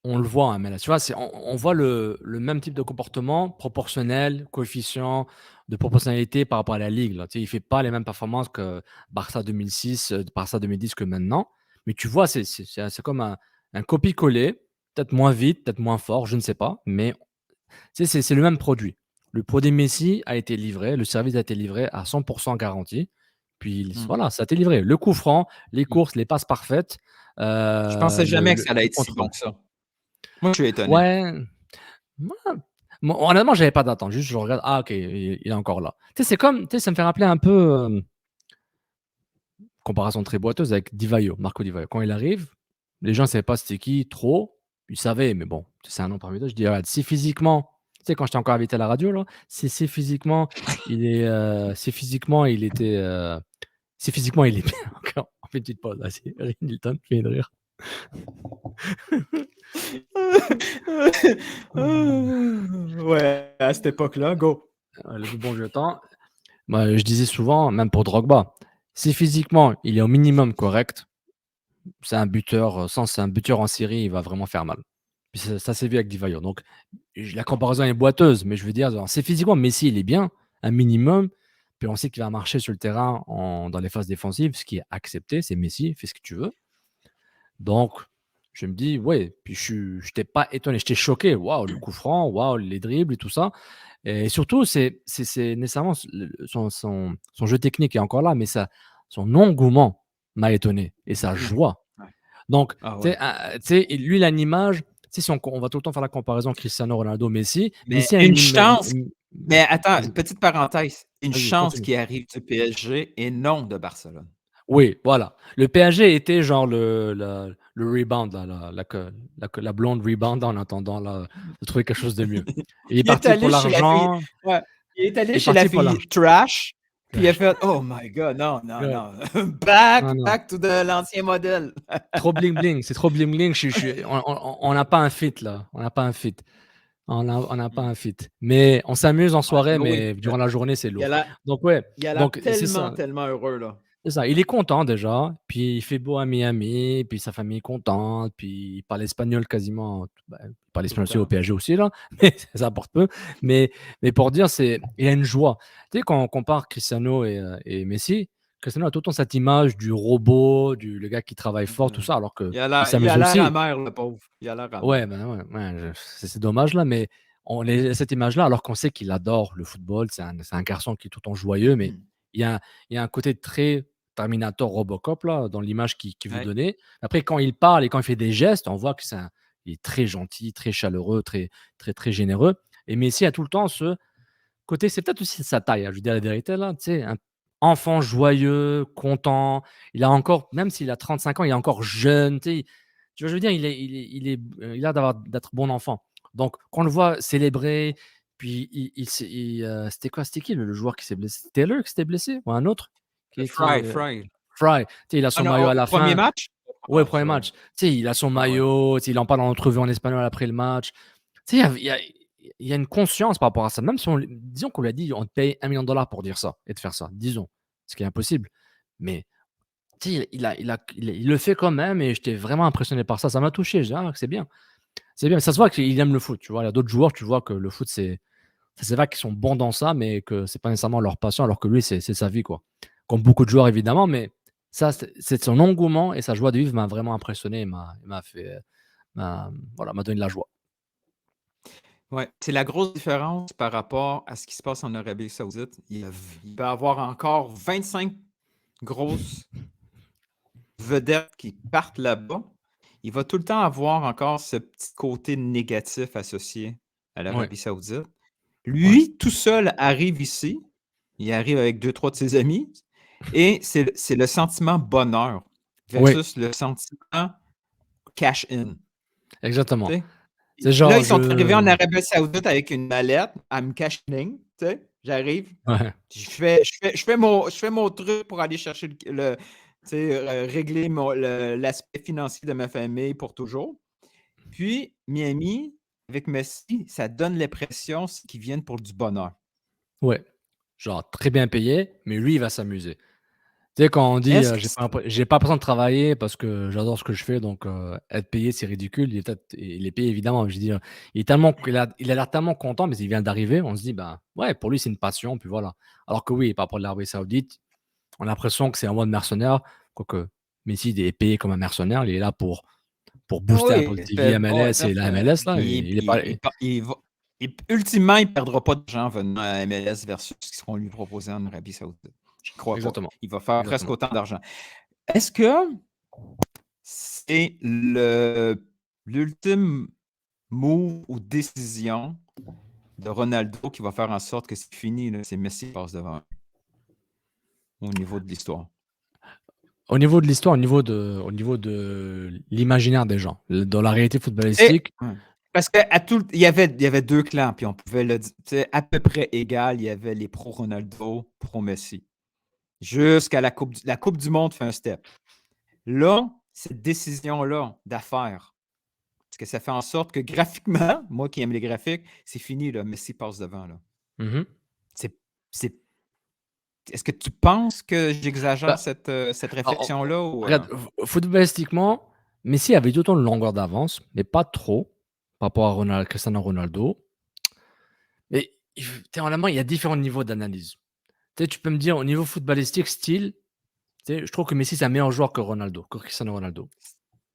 Speaker 2: on le voit, hein, mais là, tu vois, on voit le même type de comportement proportionnel, coefficient de proportionnalité par rapport à la Ligue. Là. Tu sais, il ne fait pas les mêmes performances que Barça 2006, Barça 2010 que maintenant. Mais tu vois, c'est comme un copier-coller, peut-être moins vite, peut-être moins fort, je ne sais pas. Mais tu sais, c'est le même produit. Le produit Messi a été livré, le service a été livré à 100% garanti. Puis voilà, ça a été livré. Le coup franc, les courses, les passes parfaites.
Speaker 1: Je ne pensais jamais que ça allait
Speaker 2: Le
Speaker 1: être si
Speaker 2: contrôle.
Speaker 1: bon que ça. Moi, je suis étonné.
Speaker 2: Ouais. Moi, honnêtement, j'avais pas d'attente. Juste, je regarde. Ah, ok, il est encore là. Tu sais, c'est comme. Tu sais, ça me fait rappeler un peu. Comparaison très boiteuse avec Di Vaio, Marco Di Vaio. Quand il arrive, les gens ne savaient pas c'était qui, trop. Ils savaient, mais bon, c'est un nom parmi d'autres. Je dis, regarde, si physiquement. Tu sais, quand j'étais encore invité à la radio, là, si physiquement, il est. Si physiquement, il était. Si physiquement, il est bien. Encore. On fait une petite pause. Vas-y, Nilton, fais de rire.
Speaker 1: Ouais, à cette époque-là, go.
Speaker 2: Le bon vieux temps. Moi, je disais souvent, même pour Drogba, si physiquement il est au minimum correct, c'est un buteur, c'est un buteur en série, il va vraiment faire mal. Puis ça s'est vu avec Di Vaio. Donc la comparaison est boiteuse, mais je veux dire, c'est physiquement, Messi il est bien, un minimum. Puis on sait qu'il va marcher sur le terrain dans les phases défensives, ce qui est accepté, c'est Messi, fais ce que tu veux. Donc je me dis, ouais, puis je n'étais pas étonné, j'étais choqué. Waouh, le coup franc, waouh, les dribbles et tout ça. Et surtout, c'est nécessairement son jeu technique est encore là, mais son engouement m'a étonné et sa joie.
Speaker 1: Ouais.
Speaker 2: Donc,
Speaker 1: Ah
Speaker 2: tu
Speaker 1: ouais.
Speaker 2: sais, lui, il a une image. Si on va tout le temps faire la comparaison Cristiano Ronaldo, Messi.
Speaker 1: Mais
Speaker 2: Messi a
Speaker 1: une chance. Mais attends,
Speaker 2: Vas-y.
Speaker 1: une petite parenthèse. Une
Speaker 2: Vas-y,
Speaker 1: chance
Speaker 2: continue.
Speaker 1: qui arrive du PSG et non de Barcelone.
Speaker 2: Oui, voilà. Le PSG était genre le rebound, la blonde rebound en attendant de trouver quelque chose de mieux. Il est parti pour l'argent.
Speaker 1: Ouais. Il est allé
Speaker 2: Il est
Speaker 1: chez la
Speaker 2: parti pour
Speaker 1: fille
Speaker 2: l'argent.
Speaker 1: trash, puis il a fait Oh my God, non.
Speaker 2: Non,
Speaker 1: Back to l'ancien modèle.
Speaker 2: trop bling bling, c'est trop bling bling. On n'a pas un fit là. On n'a pas un fit. On n'a pas un fit. Mais on s'amuse en soirée, mais durant la journée, c'est lourd. Donc, ouais.
Speaker 1: Il a l'air
Speaker 2: Donc, c'est ça.
Speaker 1: tellement heureux, là.
Speaker 2: C'est ça. Il est content déjà. Puis il fait beau à Miami. Puis sa famille est contente. Puis il parle espagnol quasiment. Il parle espagnol aussi au PSG aussi, là. Mais ça apporte peu. Mais pour dire, il a une joie. Tu sais, quand on compare Cristiano et Messi, Cristiano a tout le temps cette image du robot, le gars qui travaille fort, tout ça, alors
Speaker 1: Il
Speaker 2: qu'il
Speaker 1: a
Speaker 2: s'amuse
Speaker 1: l'air
Speaker 2: aussi.
Speaker 1: amer, le pauvre. Il a l'air amer.
Speaker 2: Ouais, c'est dommage là, mais on a cette image-là alors qu'on sait qu'il adore le football. C'est un garçon qui est tout le temps joyeux, mais il y a un côté très Terminator Robocop là, dans l'image qu'il veut
Speaker 1: Ouais.
Speaker 2: donner. Après, quand il parle et quand il fait des gestes, on voit que il est très gentil, très chaleureux, très, très, très généreux. Et Messi a tout le temps ce côté, c'est peut-être aussi sa taille, je veux dire la vérité là, tu sais, un enfant joyeux, content. Il a encore, même s'il a 35 ans, il est encore jeune, tu sais. Tu vois, je veux dire, il a l'air d'être bon enfant. Donc, quand on le voit célébrer, puis c'était qui le joueur qui s'est blessé? Taylor qui s'était blessé ou un autre qui était,
Speaker 1: Fry.
Speaker 2: Fry. Tu sais, il a son maillot à la
Speaker 1: Premier
Speaker 2: fin.
Speaker 1: match?
Speaker 2: Ouais, premier match. Tu sais, il a son maillot, tu sais, il en parle en entrevue en espagnol après le match. Tu sais, il y a une conscience par rapport à ça. Même si disons qu'on lui a dit, on te paye $1 million pour dire ça et de faire ça, disons, ce qui est impossible. Mais tu sais, il le fait quand même et j'étais vraiment impressionné par ça. Ça m'a touché. Je dis, c'est bien. C'est bien. Ça se voit qu'il aime le foot. Tu vois, il y a d'autres joueurs, tu vois que le foot, ça se voit qu'ils sont bons dans ça, mais que c'est pas nécessairement leur passion, alors que lui, c'est sa vie, quoi. Comme beaucoup de joueurs, évidemment, mais ça, c'est son engouement et sa joie de vivre m'a vraiment impressionné. Il m'a voilà, m'a donné de la joie.
Speaker 1: Ouais, c'est la grosse différence par rapport à ce qui se passe en Arabie Saoudite. Il va y avoir encore 25 grosses vedettes qui partent là-bas. Il va tout le temps avoir encore ce petit côté négatif associé à
Speaker 2: Ouais,
Speaker 1: l'Arabie Saoudite.
Speaker 2: ouais,
Speaker 1: Lui, tout seul, arrive ici. Il arrive avec 2-3 de ses amis. Et c'est le sentiment bonheur
Speaker 2: ouais,
Speaker 1: versus le sentiment cash-in. Tu
Speaker 2: exactement.
Speaker 1: sais?
Speaker 2: C'est
Speaker 1: Là,
Speaker 2: genre,
Speaker 1: ils sont arrivés en Arabie Saoudite avec une mallette. I'm cashing, tu sais. J'arrive.
Speaker 2: Ouais.
Speaker 1: Je fais mon truc pour aller chercher tu sais, régler l'aspect financier de ma famille pour toujours. Puis, Miami, avec Messi, ça donne l'impression qu'ils viennent pour du bonheur.
Speaker 2: Ouais. Genre très bien payé, mais lui, il va s'amuser. Tu sais, quand on dit
Speaker 1: Est-ce que
Speaker 2: j'ai pas besoin de travailler parce que j'adore ce que je fais, donc être payé, c'est ridicule. Il est payé évidemment. Je veux dire, il a l'air tellement content, mais il vient d'arriver. On se dit, ben ouais, pour lui, c'est une passion, puis voilà. Alors que oui, par rapport à l'Arabie Saoudite, on a l'impression que c'est un mode mercenaire, quoique Messi est payé comme un mercenaire. Il est là pour booster Apple
Speaker 1: oui,
Speaker 2: TV,
Speaker 1: ouais,
Speaker 2: MLS
Speaker 1: tout à
Speaker 2: et la
Speaker 1: fait.
Speaker 2: MLS, là.
Speaker 1: Puis,
Speaker 2: Il est pas.
Speaker 1: ultimement, il ne perdra pas d'argent venant à MLS versus ce qu'ils vont lui proposer en Arabie Saoudite. Je ne crois pas.
Speaker 2: Exactement.
Speaker 1: Il va faire presque
Speaker 2: Exactement.
Speaker 1: autant d'argent. Est-ce que c'est l'ultime move ou décision de Ronaldo qui va faire en sorte que c'est fini, là, c'est Messi qui passe devant au niveau de l'histoire?
Speaker 2: Au niveau de l'histoire, au niveau de l'imaginaire des gens, dans la réalité footballistique,
Speaker 1: Ouais. Parce qu'il y avait deux clans, puis on pouvait le dire, tu sais, à peu près égal. Il y avait les pro-Ronaldo, pro-Messi. Jusqu'à la Coupe du Monde fait un step. Là, cette décision-là d'affaires, parce que ça fait en sorte que graphiquement, moi qui aime les graphiques, c'est fini, là, Messi passe devant. Là.
Speaker 2: mhm.
Speaker 1: C'est- Est-ce que tu penses que j'exagère
Speaker 2: Bah,
Speaker 1: cette
Speaker 2: alors,
Speaker 1: réflexion-là?
Speaker 2: regarde, footballistiquement, Messi avait autant de longueur d'avance, mais pas trop par rapport à Cristiano Ronaldo. Mais honnêtement, il y a différents niveaux d'analyse. Tu sais, tu peux me dire au niveau footballistique, style, tu sais, je trouve que Messi c'est un meilleur joueur que Cristiano Ronaldo.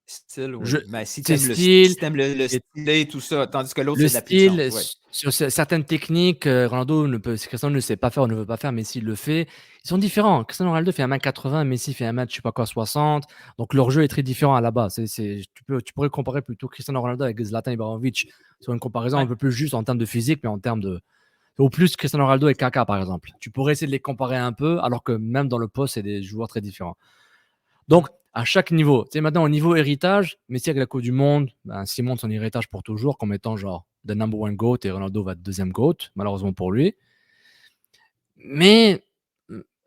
Speaker 1: Style,
Speaker 2: Je,
Speaker 1: oui. Mais si tu
Speaker 2: c'est
Speaker 1: aimes
Speaker 2: style,
Speaker 1: le
Speaker 2: et
Speaker 1: stylé et tout ça, tandis que l'autre,
Speaker 2: le
Speaker 1: c'est de la puissance.
Speaker 2: style,
Speaker 1: Ouais.
Speaker 2: sur certaines techniques, Cristiano ne sait pas faire ou ne veut pas faire, Messi le fait. Ils sont différents. Cristiano Ronaldo fait 1m80, Messi fait 1m, je sais pas quoi, 60. Donc leur jeu est très différent à la base. Tu pourrais comparer plutôt Cristiano Ronaldo avec Zlatan Ibrahimovic sur une comparaison un
Speaker 1: Ouais.
Speaker 2: peu plus juste en termes de physique, mais en termes de. Au plus Cristiano Ronaldo et Kaka, par exemple. Tu pourrais essayer de les comparer un peu, alors que même dans le poste, c'est des joueurs très différents. Donc, à chaque niveau, tu sais, maintenant, au niveau héritage, Messi avec la Coupe du Monde, s'il montre son héritage pour toujours, comme étant genre the number one GOAT, et Ronaldo va être deuxième GOAT, malheureusement pour lui. Mais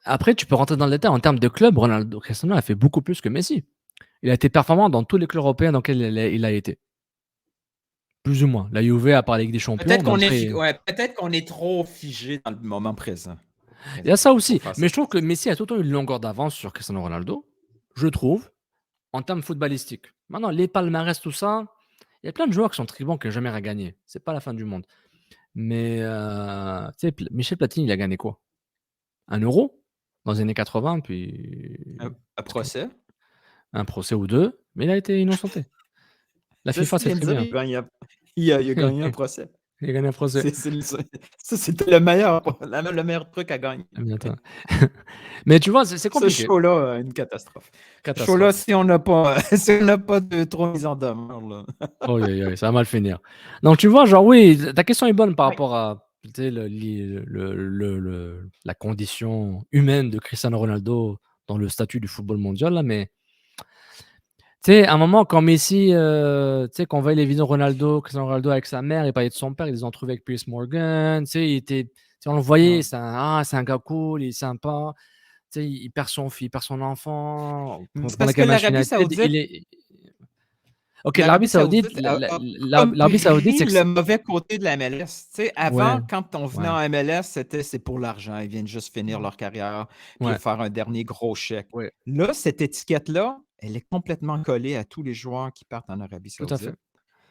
Speaker 2: après, tu peux rentrer dans le détail. En termes de club, Cristiano a fait beaucoup plus que Messi. Il a été performant dans tous les clubs européens dans lesquels il a été. Plus ou moins. La Juve, à part la Ligue des Champions.
Speaker 1: Peut-être qu'on est trop figé dans le moment présent.
Speaker 2: Il y a ça aussi.
Speaker 1: Pour faire
Speaker 2: Mais je
Speaker 1: ça.
Speaker 2: trouve que Messi a tout le temps une longueur d'avance sur Cristiano Ronaldo. Je trouve, en termes footballistiques. Maintenant, les palmarès, tout ça, il y a plein de joueurs qui sont très bons qui n'ont jamais rien gagné. C'est pas la fin du monde. Mais tu sais, Michel Platini, il a gagné quoi? 1 euro dans les années 80, puis
Speaker 1: Un procès?
Speaker 2: un procès ou deux, mais il a été innocenté. La
Speaker 1: C'est ce
Speaker 2: FIFA,
Speaker 1: qu'il
Speaker 2: c'est
Speaker 1: vient de
Speaker 2: très
Speaker 1: dire.
Speaker 2: bien.
Speaker 1: Il a gagné un procès.
Speaker 2: Il a gagné un procès.
Speaker 1: Ça, c'était le meilleur truc à gagner.
Speaker 2: Ah, bien, attends. Mais tu vois, c'est
Speaker 1: Ce
Speaker 2: compliqué.
Speaker 1: show-là, une catastrophe. Ce
Speaker 2: Catastrophe.
Speaker 1: show-là, si on n'a pas, de trop mise en demeure, là.
Speaker 2: Oh, ça va mal finir. Donc, tu vois, genre, oui, ta question est bonne par
Speaker 1: Ouais.
Speaker 2: rapport à tu sais, la condition humaine de Cristiano Ronaldo dans le statut du football mondial, là, mais tu sais, à un moment, quand Messi, tu sais, quand on voyait les vidéos de Cristiano Ronaldo avec sa mère, il parlait de son père, ils les ont trouvés avec Piers Morgan, tu sais, on le voyait,
Speaker 1: Ouais.
Speaker 2: c'est un gars cool, il est sympa, tu sais, il perd son fils, il perd son enfant.
Speaker 1: C'est parce que l'Arabie Saoudite,
Speaker 2: Ok, l'Arabie Saoudite,
Speaker 1: comme
Speaker 2: l'Arabie Saoudite, c'est
Speaker 1: pris
Speaker 2: que
Speaker 1: le mauvais côté de la MLS. Tu sais, avant,
Speaker 2: ouais,
Speaker 1: quand on venait
Speaker 2: ouais,
Speaker 1: en MLS, c'est pour l'argent. Ils viennent juste finir leur carrière puis
Speaker 2: ouais,
Speaker 1: faire un dernier gros chèque.
Speaker 2: ouais,
Speaker 1: Là, cette étiquette-là, elle est complètement collée à tous les joueurs qui partent en Arabie
Speaker 2: tout à fait.
Speaker 1: Saoudite.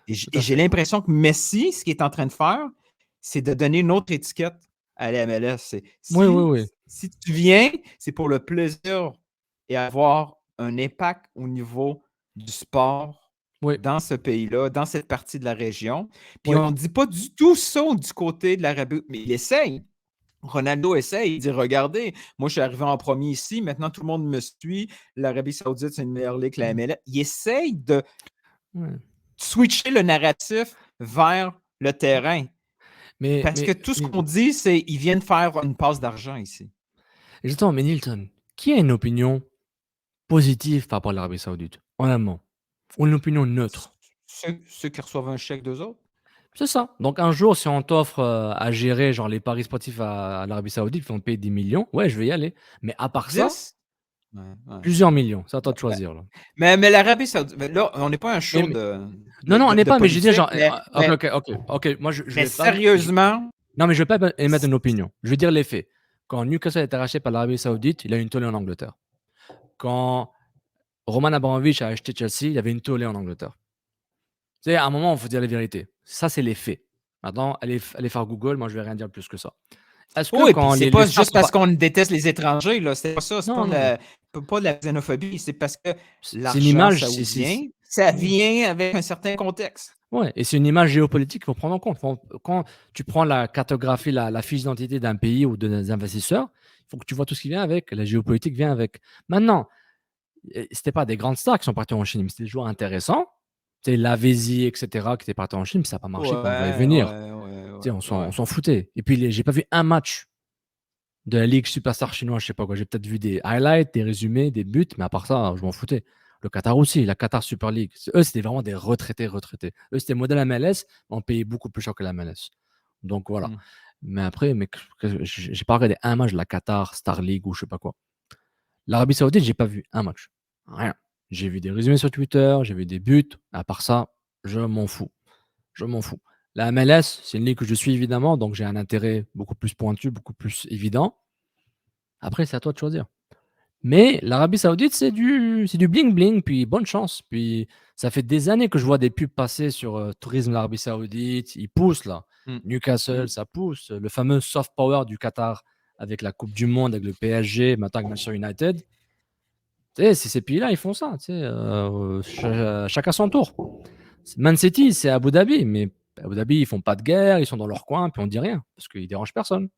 Speaker 1: Et
Speaker 2: Tout à
Speaker 1: j'ai
Speaker 2: fait.
Speaker 1: l'impression que Messi, ce qu'il est en train de faire, c'est de donner une autre étiquette à la MLS.
Speaker 2: Oui, oui, oui.
Speaker 1: Si tu viens, c'est pour le plaisir et avoir un impact au niveau du sport
Speaker 2: Oui,
Speaker 1: dans ce pays-là, dans cette partie de la région. Puis
Speaker 2: oui.
Speaker 1: on ne dit pas du tout ça du côté de l'Arabie, mais il essaye. Ronaldo essaye, il dit regardez, moi je suis arrivé en premier ici, maintenant tout le monde me suit. L'Arabie Saoudite, c'est une meilleure ligue que la MLS. Il essaye de
Speaker 2: Ouais.
Speaker 1: switcher le narratif vers le terrain.
Speaker 2: Mais,
Speaker 1: Parce que
Speaker 2: mais,
Speaker 1: tout ce
Speaker 2: mais-
Speaker 1: qu'on dit, c'est qu'ils viennent faire une passe d'argent ici.
Speaker 2: justement, mais Nilton, qui a une opinion positive par rapport à l'Arabie Saoudite, honnêtement, ou une opinion neutre?
Speaker 1: Ceux qui reçoivent un chèque d'eux autres.
Speaker 2: C'est ça. Donc un jour, si on t'offre à gérer genre les paris sportifs à l'Arabie Saoudite, ils vont te payer des millions, ouais, je vais y aller. Mais à part ça,
Speaker 1: 10? Ouais, ouais.
Speaker 2: plusieurs millions. C'est à toi de choisir. Là.
Speaker 1: Mais l'Arabie Saoudite, là, on n'est pas un show
Speaker 2: Mais-
Speaker 1: de,
Speaker 2: Non, non, on n'est
Speaker 1: de
Speaker 2: pas, mais je veux dire, genre,
Speaker 1: politique, mais,
Speaker 2: ok. Moi, je
Speaker 1: mais
Speaker 2: vais pas.
Speaker 1: sérieusement,
Speaker 2: Non, mais je vais pas émettre une opinion. Je vais dire les faits. Quand Newcastle a été racheté par l'Arabie Saoudite, il a une tollée en Angleterre. Quand Roman Abramovich a acheté Chelsea, il y avait une tollée en Angleterre. Tu sais, à un moment, il faut dire la vérité. Ça, c'est les faits. Maintenant, allez faire Google, moi, je vais rien dire plus que ça. Est-ce que
Speaker 1: oui, puis
Speaker 2: quand
Speaker 1: c'est
Speaker 2: les
Speaker 1: pas
Speaker 2: stars
Speaker 1: juste
Speaker 2: sont
Speaker 1: parce
Speaker 2: pas...
Speaker 1: qu'on déteste les étrangers, là. C'est pas ça, c'est
Speaker 2: Non, non.
Speaker 1: pas de la xénophobie, c'est parce que
Speaker 2: C'est une
Speaker 1: l'argent
Speaker 2: image.
Speaker 1: saoudien, ça vient avec un certain contexte.
Speaker 2: Ouais, et c'est une image géopolitique qu'il faut prendre en compte. Quand tu prends la cartographie, la fiche d'identité d'un pays ou des investisseurs, il faut que tu vois tout ce qui vient avec. La géopolitique vient avec. Maintenant, c'était pas des grandes stars qui sont partis en Chine, mais c'était des joueurs intéressants. Tu sais, Lavezzi, etc., qui étaient partis en Chine, mais ça n'a pas marché, puis on voulait venir. Tu sais, on s'en foutait. Et puis, j'ai pas vu un match de la Ligue Superstar chinoise, je sais pas quoi. J'ai peut-être vu des highlights, des résumés, des buts, mais à part ça, je m'en foutais. Le Qatar aussi, la Qatar Super League. Eux, c'était vraiment des retraités. Eux, c'était modèle MLS, mais on payait beaucoup plus cher que la MLS. Donc voilà. Mais après, j'ai pas regardé un match de la Qatar Star League ou je sais pas quoi. L'Arabie Saoudite, j'ai pas vu un match. Rien. J'ai vu des résumés sur Twitter, j'ai vu des buts. À part ça, je m'en fous. Je m'en fous. La MLS, c'est une ligue que je suis évidemment, donc j'ai un intérêt beaucoup plus pointu, beaucoup plus évident. Après, c'est à toi de choisir. Mais l'Arabie Saoudite, c'est du bling-bling, puis bonne chance. Puis ça fait des années que je vois des pubs passer sur Tourisme l'Arabie Saoudite. Ils poussent là. Newcastle, ça pousse. Le fameux soft power du Qatar avec la Coupe du Monde, avec le PSG, maintenant avec Manchester United. Tu sais, c'est ces pays-là, ils font ça. Tu sais, chacun son tour. Man City, c'est Abu Dhabi, mais Abu Dhabi, ils font pas de guerre, ils sont dans leur coin, puis on dit rien, parce qu'ils dérangent personne.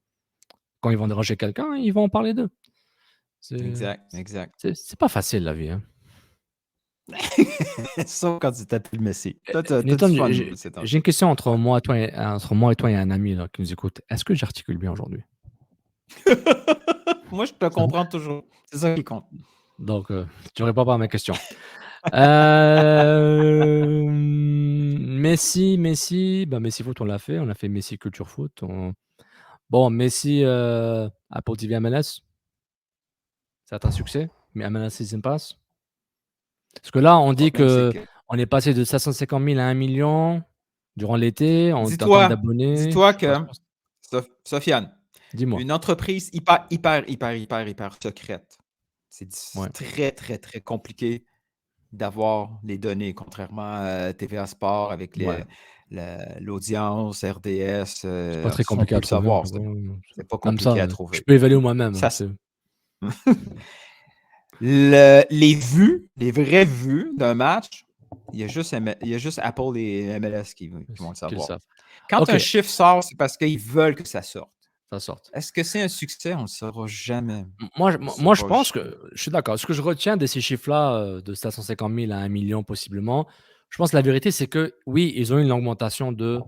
Speaker 2: Quand ils vont déranger quelqu'un, ils vont en parler d'eux.
Speaker 1: Exact.
Speaker 2: C'est pas facile la vie. Hein.
Speaker 1: Sauf quand tu t'appelles Messi.
Speaker 2: Nathan, j'ai une question entre moi et toi et un ami là, qui nous écoute. Est-ce que j'articule bien aujourd'hui?
Speaker 1: Moi, je te comprends toujours. C'est ça qui compte.
Speaker 2: Donc, tu ne réponds pas à ma question. Messi Foot, on l'a fait. On a fait Messi Culture Foot. Bon, Messi Apple TV MLS. C'est un succès. Mais MLS Season Pass. Parce que là, on dit qu'on est passé de 750 000 à 1 million durant l'été.
Speaker 1: Dis-toi que, Sofiane,
Speaker 2: dis-moi.
Speaker 1: Une entreprise hyper secrète. C'est très, très, très compliqué d'avoir les données, contrairement à TVA Sport avec l'audience, RDS.
Speaker 2: C'est pas très compliqué à
Speaker 1: savoir. C'est pas compliqué à trouver.
Speaker 2: Je peux évaluer moi-même.
Speaker 1: Les vues, les vraies vues d'un match, il y a juste Apple et MLS qui vont le savoir. Quand un chiffre sort, c'est parce qu'ils veulent que ça sorte. Est-ce que c'est un succès? On ne le saura jamais.
Speaker 2: Moi, je pense que je suis d'accord. Ce que je retiens de ces chiffres-là, de 750 000 à 1 million possiblement, je pense que la vérité, c'est que oui, ils ont eu une augmentation de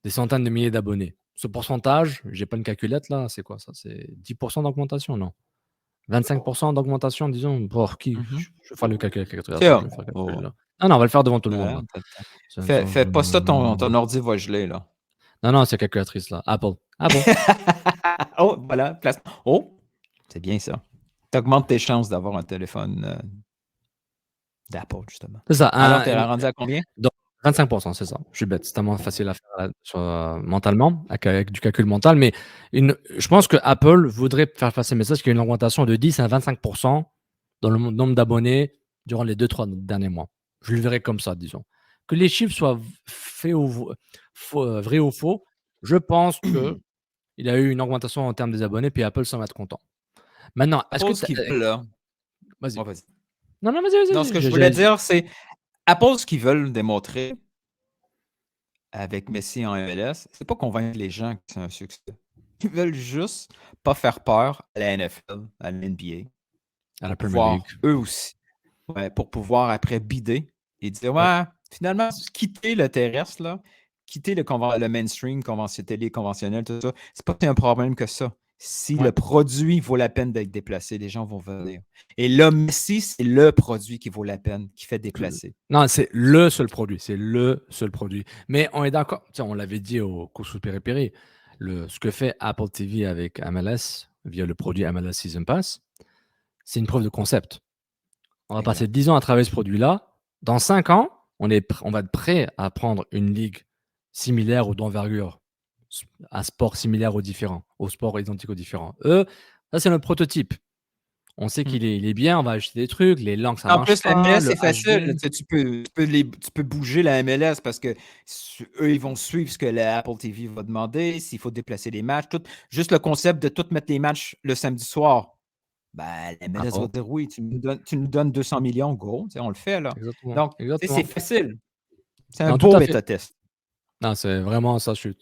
Speaker 2: des centaines de milliers d'abonnés. Ce pourcentage, je n'ai pas une calculette là, c'est quoi ça? C'est 10% d'augmentation, non? 25% d'augmentation, disons, pour qui? Je vais faire le calcul. Non, on va le faire devant tout le monde.
Speaker 1: Fais pas ça, ton ordi va geler, là.
Speaker 2: Non, c'est calculatrice, là. Apple.
Speaker 1: Oh, voilà. Place. Oh, c'est bien ça. Tu augmentes tes chances d'avoir un téléphone d'Apple, justement.
Speaker 2: C'est ça.
Speaker 1: Alors, tu es rendu à combien?
Speaker 2: Donc, 25%, c'est ça. Je suis bête. C'est tellement facile à faire mentalement, avec du calcul mental. Mais je pense que Apple voudrait faire passer le message qu'il y a une augmentation de 10 à 25% dans le nombre d'abonnés durant les 2-3 derniers mois. Je le verrai comme ça, disons. Que les chiffres soient vrais ou faux, je pense qu'il y a eu une augmentation en termes des abonnés, puis Apple s'en va être content. Maintenant, est-ce que
Speaker 1: ce qu'ils veulent, là.
Speaker 2: Vas-y.
Speaker 1: Oh, vas-y.
Speaker 2: Non, vas-y.
Speaker 1: Non, ce que je voulais dire, c'est Apple, ce qu'ils veulent démontrer avec Messi en MLS, c'est pas convaincre les gens que c'est un succès. Ils veulent juste pas faire peur à la NFL, à la NBA,
Speaker 2: À la
Speaker 1: pour
Speaker 2: Premier League.
Speaker 1: pouvoir eux aussi, pour pouvoir après bider et dire
Speaker 2: Ouais.
Speaker 1: finalement, quitter le terrestre, là, quitter le mainstream, télé conventionnel, tout ça, c'est pas un problème que ça. Si
Speaker 2: Ouais.
Speaker 1: le produit vaut la peine d'être déplacé, les gens vont venir. Et là, Messi, c'est le produit qui vaut la peine, qui fait déplacer.
Speaker 2: Non, c'est le seul produit. C'est le seul produit. Mais on est d'accord. Tiens, on l'avait dit au Course Péripéri. Ce que fait Apple TV avec MLS via le produit MLS Season Pass, c'est une preuve de concept. On va passer
Speaker 1: Exact.
Speaker 2: 10 ans à travailler ce produit-là. Dans 5 ans, on va être prêt à prendre une ligue similaire ou d'envergure, à sport similaire aux différents, au sport identique aux différents. Ça, c'est notre prototype. On sait qu'il est bien, on va ajouter des trucs, les langues, ça
Speaker 1: En
Speaker 2: marche
Speaker 1: plus, la
Speaker 2: pas,
Speaker 1: MLS,
Speaker 2: le
Speaker 1: c'est facile.
Speaker 2: HD.
Speaker 1: Tu peux bouger la MLS parce que eux, ils vont suivre ce que la Apple TV va demander, s'il faut déplacer les matchs. Juste le concept de tout mettre les matchs le samedi soir. Ben, la MLS va
Speaker 2: Apple.
Speaker 1: dire oui, tu nous donnes 200 millions, go. Tu sais, on le fait, là.
Speaker 2: Exactement.
Speaker 1: Donc, tu sais,
Speaker 2: Exactement.
Speaker 1: c'est facile. C'est un
Speaker 2: Non, tout
Speaker 1: beau
Speaker 2: à fait.
Speaker 1: bêta test.
Speaker 2: Non, c'est vraiment ça, je suis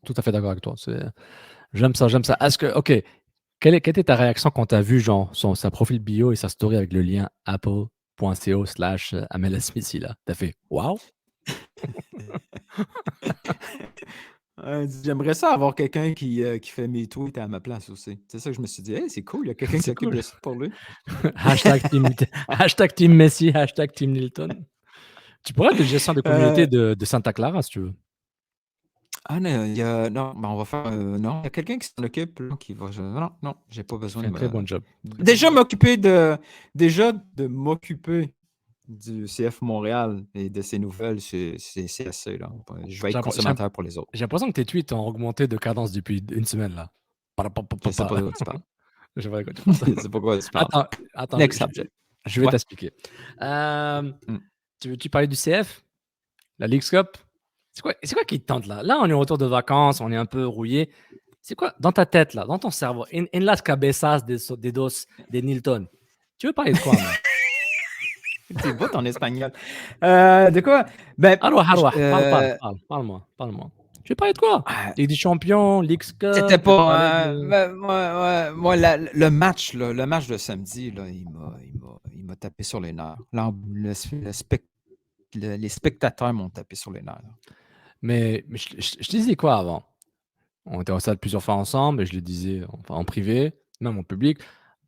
Speaker 2: tout à fait d'accord avec toi. J'aime ça, j'aime ça. OK, quelle était ta réaction quand tu as vu genre sa profil bio et sa story avec le lien apple.co/MLS Messi là? Tu as fait waouh?
Speaker 1: J'aimerais ça avoir quelqu'un qui fait mes tweets à ma place aussi. C'est ça que je me suis dit. Hey, c'est cool, il y a quelqu'un qui
Speaker 2: C'est
Speaker 1: s'occupe
Speaker 2: cool.
Speaker 1: de ça pour lui.
Speaker 2: Hashtag team Messi, hashtag team Nilton. Tu pourrais être le gestion de communauté
Speaker 1: Euh,
Speaker 2: de Santa Clara si tu veux.
Speaker 1: non, non, ben on va faire. Non, il y a quelqu'un qui s'en occupe, là, qui va. Non, j'ai pas
Speaker 2: Tu
Speaker 1: besoin
Speaker 2: fais
Speaker 1: de
Speaker 2: un très bon job.
Speaker 1: Déjà de m'occuper du CF Montréal et de ses nouvelles, c'est assez, là. Je vais être consommateur pour les autres.
Speaker 2: J'ai l'impression que tes tweets ont augmenté de cadence depuis une semaine là.
Speaker 1: Je sais pas de quoi tu parles.
Speaker 2: Je sais pas de quoi tu parles.
Speaker 1: Je sais pas quoi tu parles.
Speaker 2: Attends,
Speaker 1: Next subject.
Speaker 2: je vais
Speaker 1: Ouais.
Speaker 2: t'expliquer. Tu veux-tu parler du CF? La Leagues Cup? C'est quoi qui te tente là? Là, on est au retour de vacances, on est un peu rouillé. C'est quoi dans ta tête là, dans ton cerveau? En las cabezas de dos de Nilton. Tu veux parler de quoi, man?
Speaker 1: C'est beau ton espagnol. De quoi? Ben,
Speaker 2: Parle-moi. Tu veux parler de quoi? Ligue des champions, Leagues Cup.
Speaker 1: C'était
Speaker 2: tu veux parler
Speaker 1: pas.
Speaker 2: de-
Speaker 1: Moi, le match, là, le match de samedi, là, il m'a tapé sur les nerfs. Les spectateurs m'ont tapé sur les nerfs. Là.
Speaker 2: Mais je te disais quoi avant? On était en salle plusieurs fois ensemble et je le disais en privé, même en public.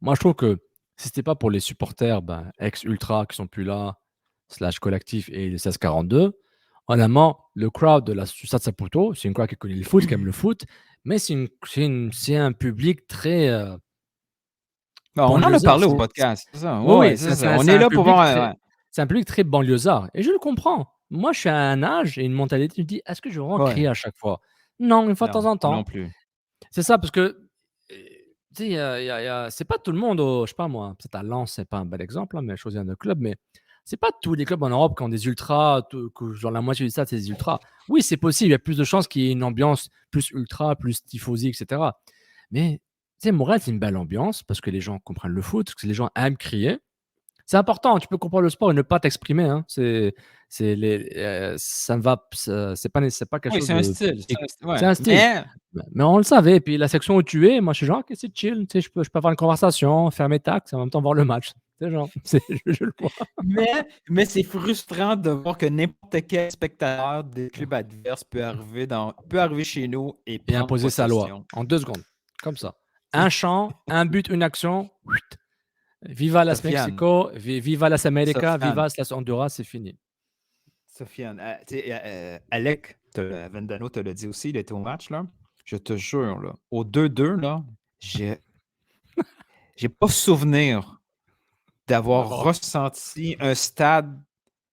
Speaker 2: Moi, je trouve que si c'était pas pour les supporters ex-ultra qui sont plus là, / collectif et les 1642, honnêtement, le crowd de la Stade Saputo, c'est une crowd qui connaît le foot, qui aime le foot, mais c'est un public très.
Speaker 1: On en a
Speaker 2: banlieusard.
Speaker 1: parlé au podcast. C'est ça.
Speaker 2: Oui,
Speaker 1: c'est ça.
Speaker 2: c'est
Speaker 1: On est là pour voir.
Speaker 2: C'est un public très banlieusard. Et je le comprends. Moi, je suis à un âge et une mentalité, je me dis, est-ce que je vais vraiment crier à chaque fois? Non, une fois de temps en temps.
Speaker 1: Non plus.
Speaker 2: C'est ça, parce que, tu sais, c'est pas tout le monde, je sais pas moi, peut-être à Lens, c'est pas un bel exemple, hein, mais je choisis un autre club, mais c'est pas tous les clubs en Europe qui ont des ultras, que genre la moitié du stade, c'est des ultras. Oui, c'est possible, il y a plus de chances qu'il y ait une ambiance plus ultra, plus tifosi, etc. Mais, tu sais, Montréal, c'est une belle ambiance parce que les gens comprennent le foot, parce que les gens aiment crier. C'est important, tu peux comprendre le sport et ne pas t'exprimer. Hein. Ça ne va, c'est pas quelque chose
Speaker 1: c'est un
Speaker 2: de.
Speaker 1: style.
Speaker 2: C'est un style. Mais on le savait. Et puis la section où tu es, moi je suis genre, ok, c'est chill. Tu sais, je peux avoir une conversation, faire mes taxes, en même temps voir le match. C'est genre, je le vois.
Speaker 1: Mais c'est frustrant de voir que n'importe quel spectateur des clubs adverses peut arriver chez nous et
Speaker 2: imposer sa loi en 2 secondes. Comme ça. Un chant, un but, une action. Viva las Mexico, viva las América, viva las Honduras, c'est fini.
Speaker 1: Sofiane, Alec Vendano te l'a dit aussi, il était au match, là. Je te jure, là, au 2-2, là, j'ai pas souvenir d'avoir ressenti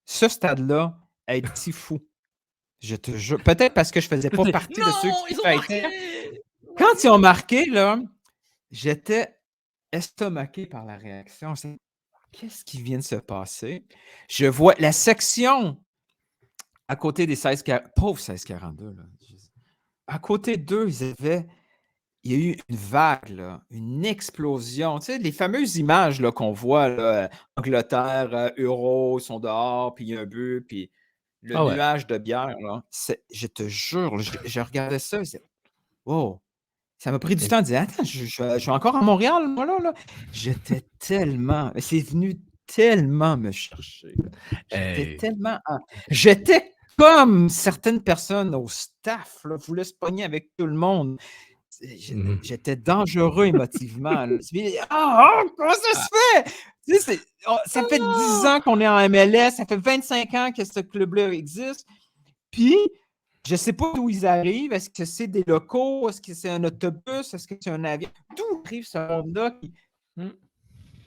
Speaker 1: ce stade-là, être si fou. Je te jure. Peut-être parce que je faisais pas partie de ceux qui fêtaient. Quand ils ont marqué, là, j'étais estomaqué par la réaction. Qu'est-ce qui vient de se passer? Je vois la section à côté des 16-42. Pauvre 16-42. Là. À côté d'eux, il y a eu une vague, là, une explosion. Tu sais, les fameuses images là, qu'on voit, là, Angleterre, Euro, ils sont dehors, puis il y a un but, puis le
Speaker 2: Ah ouais.
Speaker 1: nuage de bière, là, je te jure, là, je regardais ça, wow, ça m'a pris du
Speaker 2: Et-
Speaker 1: temps de dire, attends, je suis encore à Montréal, moi, là. J'étais tellement, c'est venu tellement me chercher, là.
Speaker 2: Hey.
Speaker 1: J'étais comme certaines personnes au staff, là, voulaient se pogner avec tout le monde.
Speaker 2: Mhm.
Speaker 1: J'étais dangereux émotivement, là. Comment ça se fait? Tu sais, ça fait 10 ans qu'on est en MLS, ça fait 25 ans que ce club-là existe. Puis, je ne sais pas d'où ils arrivent. Est-ce que c'est des locaux? Est-ce que c'est un autobus? Est-ce que c'est un avion? D'où arrive ce monde-là?
Speaker 2: Mm.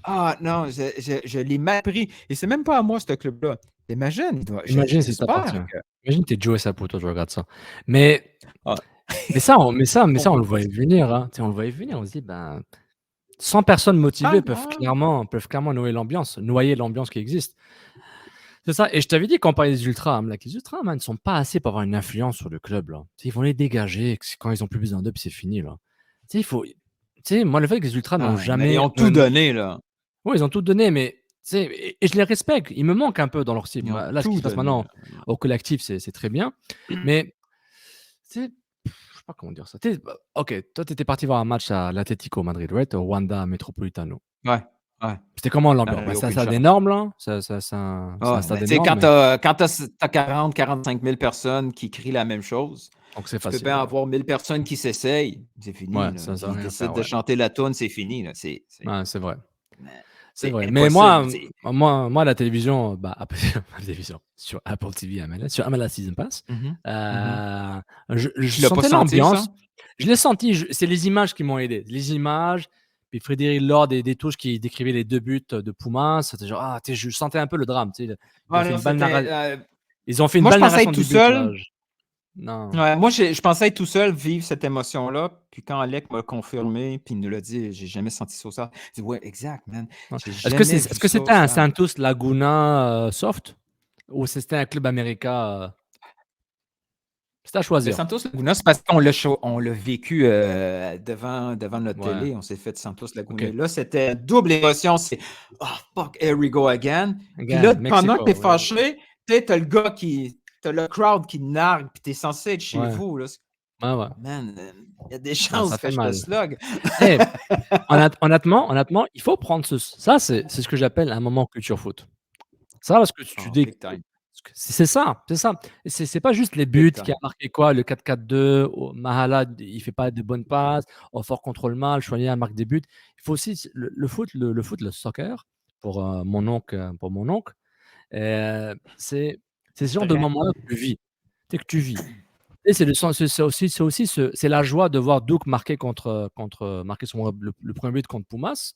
Speaker 1: Ah non, je l'ai mal pris. Et c'est même pas à moi, ce club-là. Imagine,
Speaker 2: Imagine si ça
Speaker 1: j'espère
Speaker 2: appartient.
Speaker 1: que...
Speaker 2: Imagine t'es Joe Saputo, tu regardes ça. Mais
Speaker 1: Ah.
Speaker 2: on le voyait venir. Hein. Tu sais, on le voyait venir. On se dit, ben, 100 personnes motivées peuvent clairement noyer l'ambiance qui existe. C'est ça. Et je t'avais dit quand on parlait des ultras, là, que les ultras, man, ne sont pas assez pour avoir une influence sur le club. Là. Tu sais, ils vont les dégager quand ils ont plus besoin d'eux, puis c'est fini. Là. Tu sais, moi, le fait que les ultras n'ont
Speaker 1: mais
Speaker 2: jamais.
Speaker 1: ils ont tout donné, là.
Speaker 2: Oui, ils ont tout donné, mais tu sais, et je les respecte. Ils me manquent un peu dans leur cible.
Speaker 1: Ils ont
Speaker 2: Là, ce qui
Speaker 1: tout
Speaker 2: se passe
Speaker 1: donné,
Speaker 2: maintenant
Speaker 1: là.
Speaker 2: au collectif, c'est très bien. Mais tu sais, je sais pas comment dire ça. Ok, toi, tu étais parti voir un match à l'Atlético Madrid, right? Au Wanda Metropolitano.
Speaker 1: Ouais, ouais.
Speaker 2: C'était comment l'ambiance?
Speaker 1: Il y a
Speaker 2: C'est un
Speaker 1: aucune
Speaker 2: stade
Speaker 1: chance.
Speaker 2: énorme, là. C'est un
Speaker 1: Ouais,
Speaker 2: stade
Speaker 1: tu sais,
Speaker 2: énorme.
Speaker 1: quand t'as 40, 45 000 personnes qui crient la même chose,
Speaker 2: Donc, c'est
Speaker 1: tu peux
Speaker 2: facile.
Speaker 1: bien
Speaker 2: Ouais,
Speaker 1: avoir 1000 personnes qui s'essayent, c'est fini.
Speaker 2: ouais,
Speaker 1: Là.
Speaker 2: ça
Speaker 1: Ils
Speaker 2: rien
Speaker 1: décident
Speaker 2: faire.
Speaker 1: de
Speaker 2: Ouais.
Speaker 1: chanter la toune, c'est fini. Là.
Speaker 2: Ouais, c'est vrai.
Speaker 1: Mais
Speaker 2: C'est
Speaker 1: c'est
Speaker 2: vrai. Mais
Speaker 1: impossible. tu sais.
Speaker 2: moi, la télévision, la télévision, sur Apple TV MLS, sur MLS Season Pass,
Speaker 1: Mhm.
Speaker 2: je
Speaker 1: Tu l'as pas
Speaker 2: sentais
Speaker 1: senti,
Speaker 2: l'ambiance.
Speaker 1: ça?
Speaker 2: Je l'ai senti. C'est les images qui m'ont aidé. Les images. Puis Frédéric Lord des touches qui décrivait les 2 buts de Pumas. C'était genre, je sentais un peu le drame. Tu sais,
Speaker 1: Ah non,
Speaker 2: ils ont fait une
Speaker 1: moi, je
Speaker 2: belle
Speaker 1: pensais
Speaker 2: narration
Speaker 1: être tout
Speaker 2: du but. Là.
Speaker 1: seul.
Speaker 2: Non.
Speaker 1: Ouais, moi, je pensais être tout seul, vivre cette émotion-là. Puis quand Alec m'a confirmé, puis il nous l'a dit, j'ai jamais senti ça. Je dis, ouais, exact, man.
Speaker 2: Ouais.
Speaker 1: J'ai
Speaker 2: Est-ce
Speaker 1: jamais vu
Speaker 2: que
Speaker 1: ça
Speaker 2: c'était
Speaker 1: au
Speaker 2: un
Speaker 1: stade.
Speaker 2: Santos Laguna soft ou c'était un club américain? C'était à
Speaker 1: Mais
Speaker 2: choisir.
Speaker 1: Santos Laguna, c'est parce on l'a vécu devant notre
Speaker 2: Ouais.
Speaker 1: télé. On s'est fait Santos Laguna.
Speaker 2: Ok.
Speaker 1: Là, c'était double émotion. C'est oh fuck, here we go again. Puis
Speaker 2: Again,
Speaker 1: là, pendant
Speaker 2: Mexico.
Speaker 1: que t'es
Speaker 2: Ouais.
Speaker 1: fâché, t'as le gars t'as le crowd qui nargue, puis t'es censé être chez
Speaker 2: Ouais.
Speaker 1: vous. Là.
Speaker 2: Ouais.
Speaker 1: Man, il y a des
Speaker 2: Non,
Speaker 1: chances
Speaker 2: ça
Speaker 1: que
Speaker 2: fait
Speaker 1: je te
Speaker 2: mal.
Speaker 1: slug.
Speaker 2: Eh, honnêtement, il faut prendre ça, c'est ce que j'appelle un moment culture foot. Ça, parce que tu
Speaker 1: Oh,
Speaker 2: dis,
Speaker 1: big time.
Speaker 2: c'est ça. C'est pas juste les
Speaker 1: Big
Speaker 2: buts
Speaker 1: time.
Speaker 2: qui a marqué quoi, le 4-4-2, Mahala, il fait pas de bonnes passes, fort contrôle mal, Chouanier marque des buts. Il faut aussi le foot, le soccer, pour mon oncle, c'est ce genre de
Speaker 1: Vrai.
Speaker 2: moment-là que tu vis. Que tu vis. Et c'est la joie de voir Duke marquer marquer le premier but contre Pumas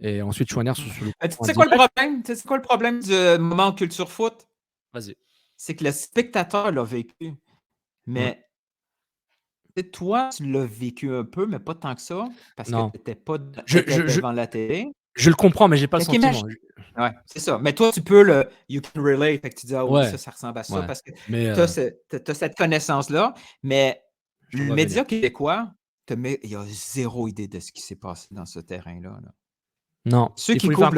Speaker 2: et ensuite Chouanier sur le
Speaker 1: Tu
Speaker 2: coup en
Speaker 1: sais quoi le
Speaker 2: direct.
Speaker 1: problème? Tu sais quoi le problème du moment culture foot?
Speaker 2: Vas-y.
Speaker 1: C'est que le spectateur l'a vécu. Mais toi, tu l'as vécu un peu, mais pas tant que ça, parce que
Speaker 2: Non.
Speaker 1: tu n'étais pas
Speaker 2: Je
Speaker 1: t'étais devant la télé.
Speaker 2: je le comprends, mais j'ai pas le
Speaker 1: Fait qu'imagine.
Speaker 2: sentiment.
Speaker 1: Ouais, c'est ça. Mais toi, tu peux you can relate. Fait que tu dis, ah oui,
Speaker 2: Ouais,
Speaker 1: ça ressemble à ça,
Speaker 2: ouais.
Speaker 1: parce que
Speaker 2: Mais
Speaker 1: tu as cette connaissance-là. Mais
Speaker 2: je te
Speaker 1: le
Speaker 2: vois
Speaker 1: média
Speaker 2: venir.
Speaker 1: québécois, il a zéro idée de ce qui s'est passé dans ce terrain-là. Là.
Speaker 2: Non,
Speaker 1: Ceux
Speaker 2: il
Speaker 1: qui
Speaker 2: faut lui faire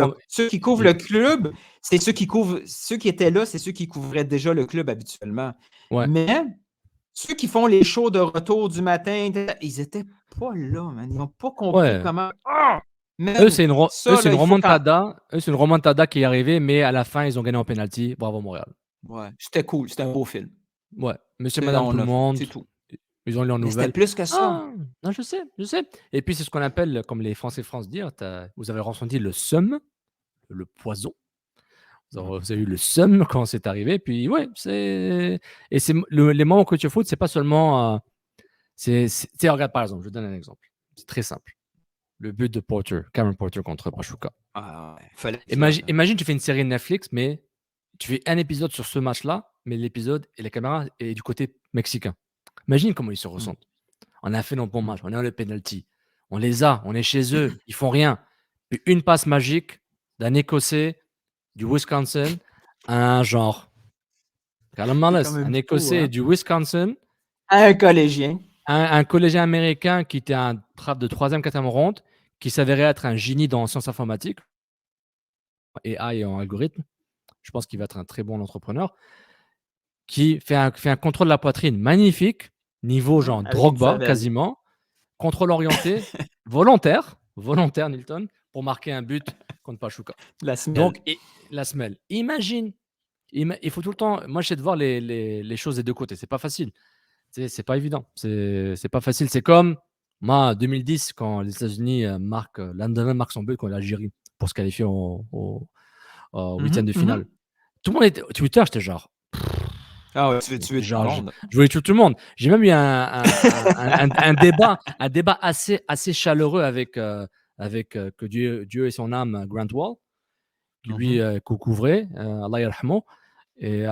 Speaker 1: couvrent le club, c'est ceux qui étaient là, c'est ceux qui couvraient déjà le club habituellement.
Speaker 2: Ouais.
Speaker 1: Mais ceux qui font les shows de retour du matin, ils étaient pas là, man. Ils n'ont pas compris
Speaker 2: Ouais.
Speaker 1: comment.
Speaker 2: Eux, c'est une
Speaker 1: il faut
Speaker 2: une remontada qui est arrivée, mais à la fin, ils ont gagné en penalty. Bravo Montréal.
Speaker 1: Ouais, c'était cool, c'était un beau film.
Speaker 2: Ouais, monsieur, madame, tout le monde,
Speaker 1: C'est tout.
Speaker 2: ils ont lu en
Speaker 1: Mais c'était
Speaker 2: nouvelles.
Speaker 1: plus que ça.
Speaker 2: Ah! Non, je sais. Et puis, c'est ce qu'on appelle, comme les Français dire, vous avez ressenti le seum, le poison. Vous avez eu le seum quand c'est arrivé. Puis, ouais, les moments que tu foot, c'est pas seulement. Regarde, par exemple, je donne un exemple. C'est très simple. Le but de Cameron Porter contre Pachuca.
Speaker 1: Ah, ouais, fallait
Speaker 2: Imagine, tu fais une série Netflix, mais tu fais un épisode sur ce match-là, mais l'épisode et la caméra est du côté mexicain. Imagine comment ils se ressentent. On a fait nos bons matchs, on a le penalty. On les a, on est chez eux, ils font rien. Puis une passe magique d'un Écossais du Wisconsin, un genre. Callum Mullis, un Écossais du Wisconsin,
Speaker 1: un collégien.
Speaker 2: un collégien américain qui était un trap de 3e, 4e ronde, qui s'avérait être un génie dans sciences informatiques, AI et en algorithme. Je pense qu'il va être un très bon entrepreneur. Qui fait un contrôle de la poitrine magnifique, niveau genre
Speaker 1: Avec une
Speaker 2: Drogba
Speaker 1: femelle.
Speaker 2: quasiment, contrôle orienté, volontaire Nilton, pour marquer un but contre Pachuca.
Speaker 1: La semelle.
Speaker 2: Donc, la semelle. Imagine, il faut tout le temps. Moi, j'essaie de voir les choses des deux côtés. C'est pas facile. C'est pas évident. C'est pas facile. C'est comme moi, en 2010, quand les États-Unis l'Andana marque son but contre l'Algérie pour se qualifier au 8e de finale. Tout le monde était Twitter, j'étais genre.
Speaker 1: Ah ouais, tu veux tuer tout le monde.
Speaker 2: Je voulais tuer tout le monde. J'ai même eu un débat assez chaleureux avec que Dieu et son âme, Grant Wall, qui lui couvrait, Allah yarhamou. Et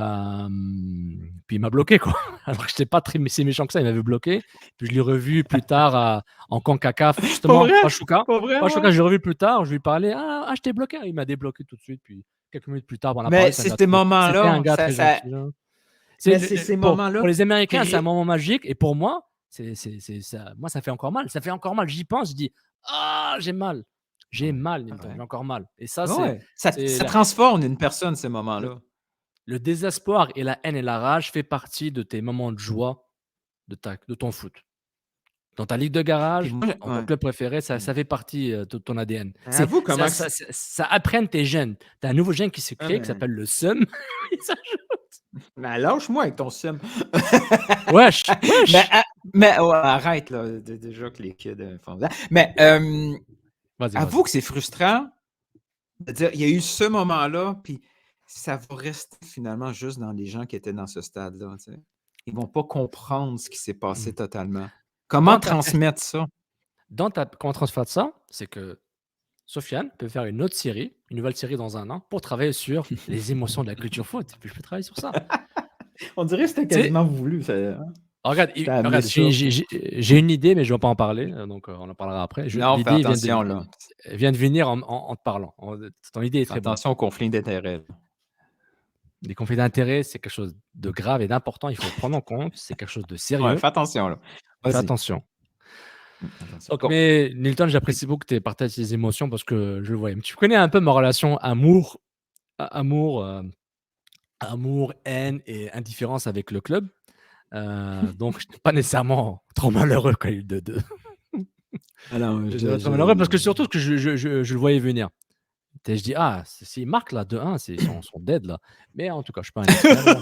Speaker 2: puis il m'a bloqué, quoi. Alors que je n'étais pas si méchant que ça, il m'avait bloqué. Puis je l'ai revu plus tard en CONCACAF, justement, Pachuca. Je l'ai revu plus tard, je lui parlais, je t'ai bloqué. Il m'a débloqué tout de suite, puis quelques minutes plus tard, on a parlé.
Speaker 1: Mais c'est ces moments-là.
Speaker 2: C'était un gars très gentil, là.
Speaker 1: Ces moments-là.
Speaker 2: Pour les Américains, c'est un moment magique. Et pour moi, moi, ça fait encore mal. Ça fait encore mal. J'y pense, je dis, j'ai mal. J'ai mal, Nilton. J'ai encore mal. Et ça,
Speaker 1: ça transforme une personne, ces moments-là.
Speaker 2: Le désespoir et la haine et la rage fait partie de tes moments de joie de ton foot. Dans ta ligue de garage, dans ton club préféré, ça fait partie de ton ADN.
Speaker 1: Avoue comment
Speaker 2: ça apprenne tes gènes. Tu as un nouveau gène qui s'est créé qui s'appelle le seum.
Speaker 1: Mais lâche-moi avec ton seum.
Speaker 2: Wesh.
Speaker 1: Mais arrête, là, déjà que les kids font ça. Mais avoue que c'est frustrant de dire il y a eu ce moment-là, puis ça va rester finalement juste dans les gens qui étaient dans ce stade-là. Tu sais. Ils ne vont pas comprendre ce qui s'est passé totalement. Comment transmettre ça?
Speaker 2: Comment transmettre ça? C'est que Sofiane peut faire une nouvelle série dans un an pour travailler sur les émotions de la culture foot. Puis je peux travailler sur ça.
Speaker 1: On dirait que c'était quasiment voulu. Ça, hein?
Speaker 2: Regarde, j'ai une idée, mais je ne vais pas en parler. Donc, on en parlera après.
Speaker 1: Non, fais attention, là.
Speaker 2: Vient de venir en te parlant. Ton idée est très bonne.
Speaker 1: Attention aux conflits d'intérêts.
Speaker 2: Les conflits d'intérêts, c'est quelque chose de grave et d'important. Il faut le prendre en compte. C'est quelque chose de sérieux.
Speaker 1: Ouais, fais attention, là.
Speaker 2: Fais attention. Donc, mais Nilton, j'apprécie beaucoup que tu partages tes émotions parce que je le voyais. Tu connais un peu ma relation amour, haine et indifférence avec le club. Donc, je n'étais pas nécessairement trop malheureux quand il y a eu 2-2. Trop malheureux parce que surtout que je le voyais venir. Je dis, s'ils marquent là 2-1, ils sont dead là. Mais en tout cas, je ne suis pas un expert.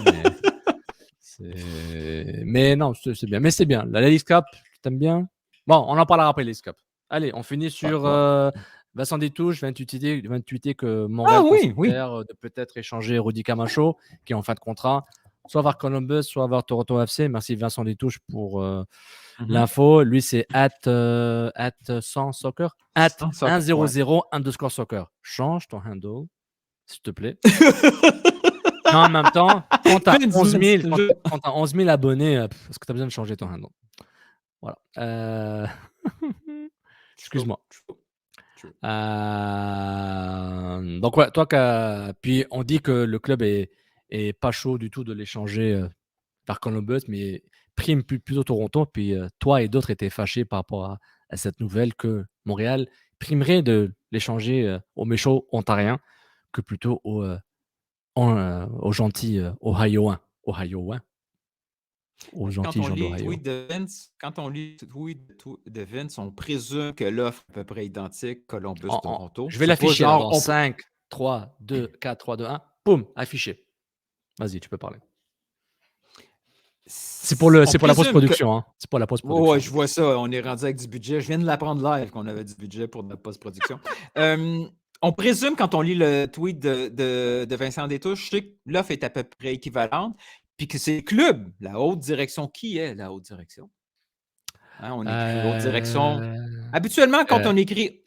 Speaker 2: Mais non, c'est bien. Mais c'est bien. La Leagues Cup, t'aimes bien? Bon, on en parlera après les Leagues Cup. Allez, on finit sur Vincent Détouche, vient de tweeter que Montréal considère de peut-être échanger Rudy Camacho, qui est en fin de contrat, soit vers Columbus, soit vers Toronto FC. Merci Vincent Détouche pour l'info. Lui, c'est @100soccer, @100__soccer. Change ton handle, s'il te plaît. Non, en même temps, quand tu as 11 000 abonnés, est-ce que tu as besoin de changer ton handle? Voilà. Excuse-moi. Donc, ouais, puis on dit que le club est pas chaud du tout de l'échanger par Columbus, mais prime plutôt Toronto. Puis toi et d'autres étaient fâchés par rapport à cette nouvelle que Montréal primerait de l'échanger aux méchants ontariens que plutôt aux gentils Ohioens. Aux gentils gens d'Ohio.
Speaker 1: Quand on lit le tweet de Vince, on présume que l'offre est à peu près identique Columbus-Toronto.
Speaker 2: Je vais l'afficher. Genre 5, 3, 2, 4, 3, 2, 1. Boum, affiché. Vas-y, tu peux parler. C'est pour la post-production. Hein. C'est pour la post-production.
Speaker 1: Ouais, je vois ça. On est rendu avec du budget. Je viens de l'apprendre live qu'on avait du budget pour la post-production. On présume, quand on lit le tweet de Vincent Détouche, je sais que l'offre est à peu près équivalente, puis que c'est le club, la haute direction. Qui est la haute direction? Hein, on écrit haute direction. Habituellement, quand on écrit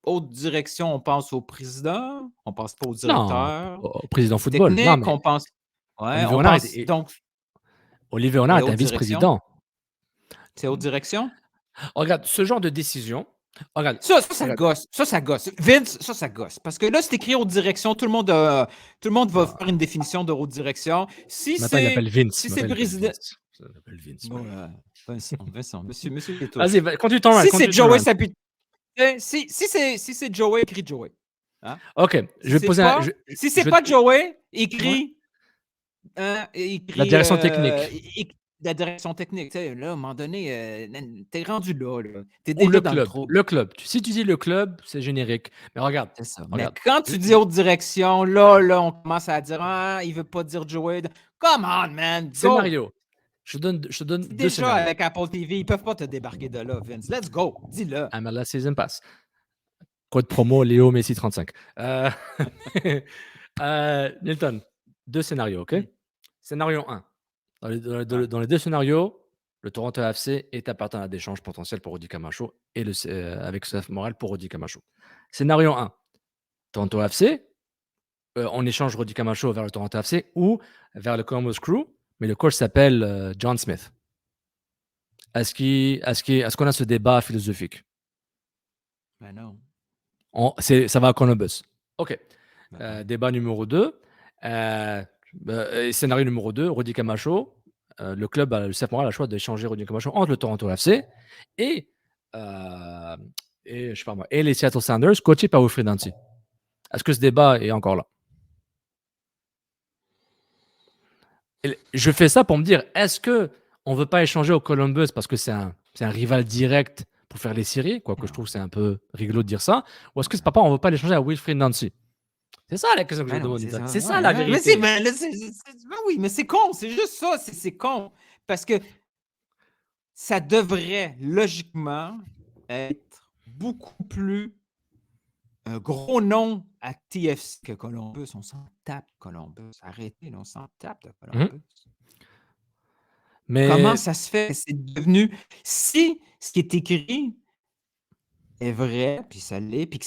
Speaker 1: haute direction, on pense au président, on ne pense pas au directeur.
Speaker 2: Non, au président football.
Speaker 1: Technique,
Speaker 2: non, mais...
Speaker 1: on pense... Ouais,
Speaker 2: Olivier Onard est un vice-président.
Speaker 1: C'est haute direction?
Speaker 2: Regarde, ce genre de décision... Regarde,
Speaker 1: ça gosse. Vince, ça gosse. Parce que là, c'est écrit haute direction. Tout le monde va faire une définition de haute direction.
Speaker 2: Maintenant, il appelle Vince.
Speaker 1: Si c'est le président...
Speaker 2: Ça s'appelle Vince.
Speaker 1: Bon, Vincent, monsieur Leto.
Speaker 2: Vas-y, continue ton run.
Speaker 1: Si
Speaker 2: continue
Speaker 1: c'est
Speaker 2: ton
Speaker 1: Joey,
Speaker 2: run.
Speaker 1: ça peut. Si c'est Joey, écris Joey. Hein?
Speaker 2: Ok,
Speaker 1: Si
Speaker 2: je vais
Speaker 1: c'est
Speaker 2: poser
Speaker 1: pas,
Speaker 2: un.
Speaker 1: si c'est
Speaker 2: je-
Speaker 1: pas Joey, écris. Écris
Speaker 2: La direction technique.
Speaker 1: La direction technique. Tu sais, là, à un moment donné, t'es rendu là. T'es
Speaker 2: Ou
Speaker 1: déjà
Speaker 2: le
Speaker 1: dans le
Speaker 2: club.
Speaker 1: trou.
Speaker 2: Le club. Si tu dis le club, c'est générique. Mais regarde.
Speaker 1: C'est ça.
Speaker 2: Regarde.
Speaker 1: Mais quand tu dis autre direction, là, on commence à dire il veut pas dire Joey. Come on, man. Go.
Speaker 2: Scénario. Je te donne deux
Speaker 1: Déjà,
Speaker 2: scénarios.
Speaker 1: avec Apple TV, ils peuvent pas te débarquer de là, Vince. Let's go. Dis-le.
Speaker 2: MLS Season Pass. Code promo Léo Messi 35. Nilton, deux scénarios, ok? Scénario 1. Dans les deux scénarios, le Toronto FC est un partenaire d'échange potentiel pour Rudy Camacho et avec Joseph Morel pour Rudy Camacho. Scénario 1. Toronto FC, on échange Rudy Camacho vers le Toronto FC ou vers le Columbus Crew, mais le coach s'appelle John Smith. Est-ce qu'on a ce débat philosophique?
Speaker 1: Ben non.
Speaker 2: Ça va à Columbus. OK.
Speaker 1: Ben
Speaker 2: Débat numéro 2. Scénario numéro 2, Rudy Camacho. Le club, le CF Montréal a le choix d'échanger Rudy Camacho entre le Toronto FC et les Seattle Sounders, coachés par Wilfried Nancy. Est-ce que ce débat est encore là? Je fais ça pour me dire, est-ce qu'on ne veut pas échanger au Columbus parce que c'est un rival direct pour faire les séries, quoique je trouve que c'est un peu rigolo de dire ça, ou est-ce que c'est on ne veut pas l'échanger à Wilfried Nancy? C'est ça la question que je demande. C'est ça la vérité.
Speaker 1: Oui, mais c'est con, c'est juste ça, c'est con. Parce que ça devrait logiquement être beaucoup plus un gros nom à TFC que Columbus. On s'en tape, Columbus. Arrêtez, là, on s'en tape de Columbus.
Speaker 2: Mais
Speaker 1: comment ça se fait? C'est devenu. Si ce qui est écrit est vrai, puis ça l'est, puis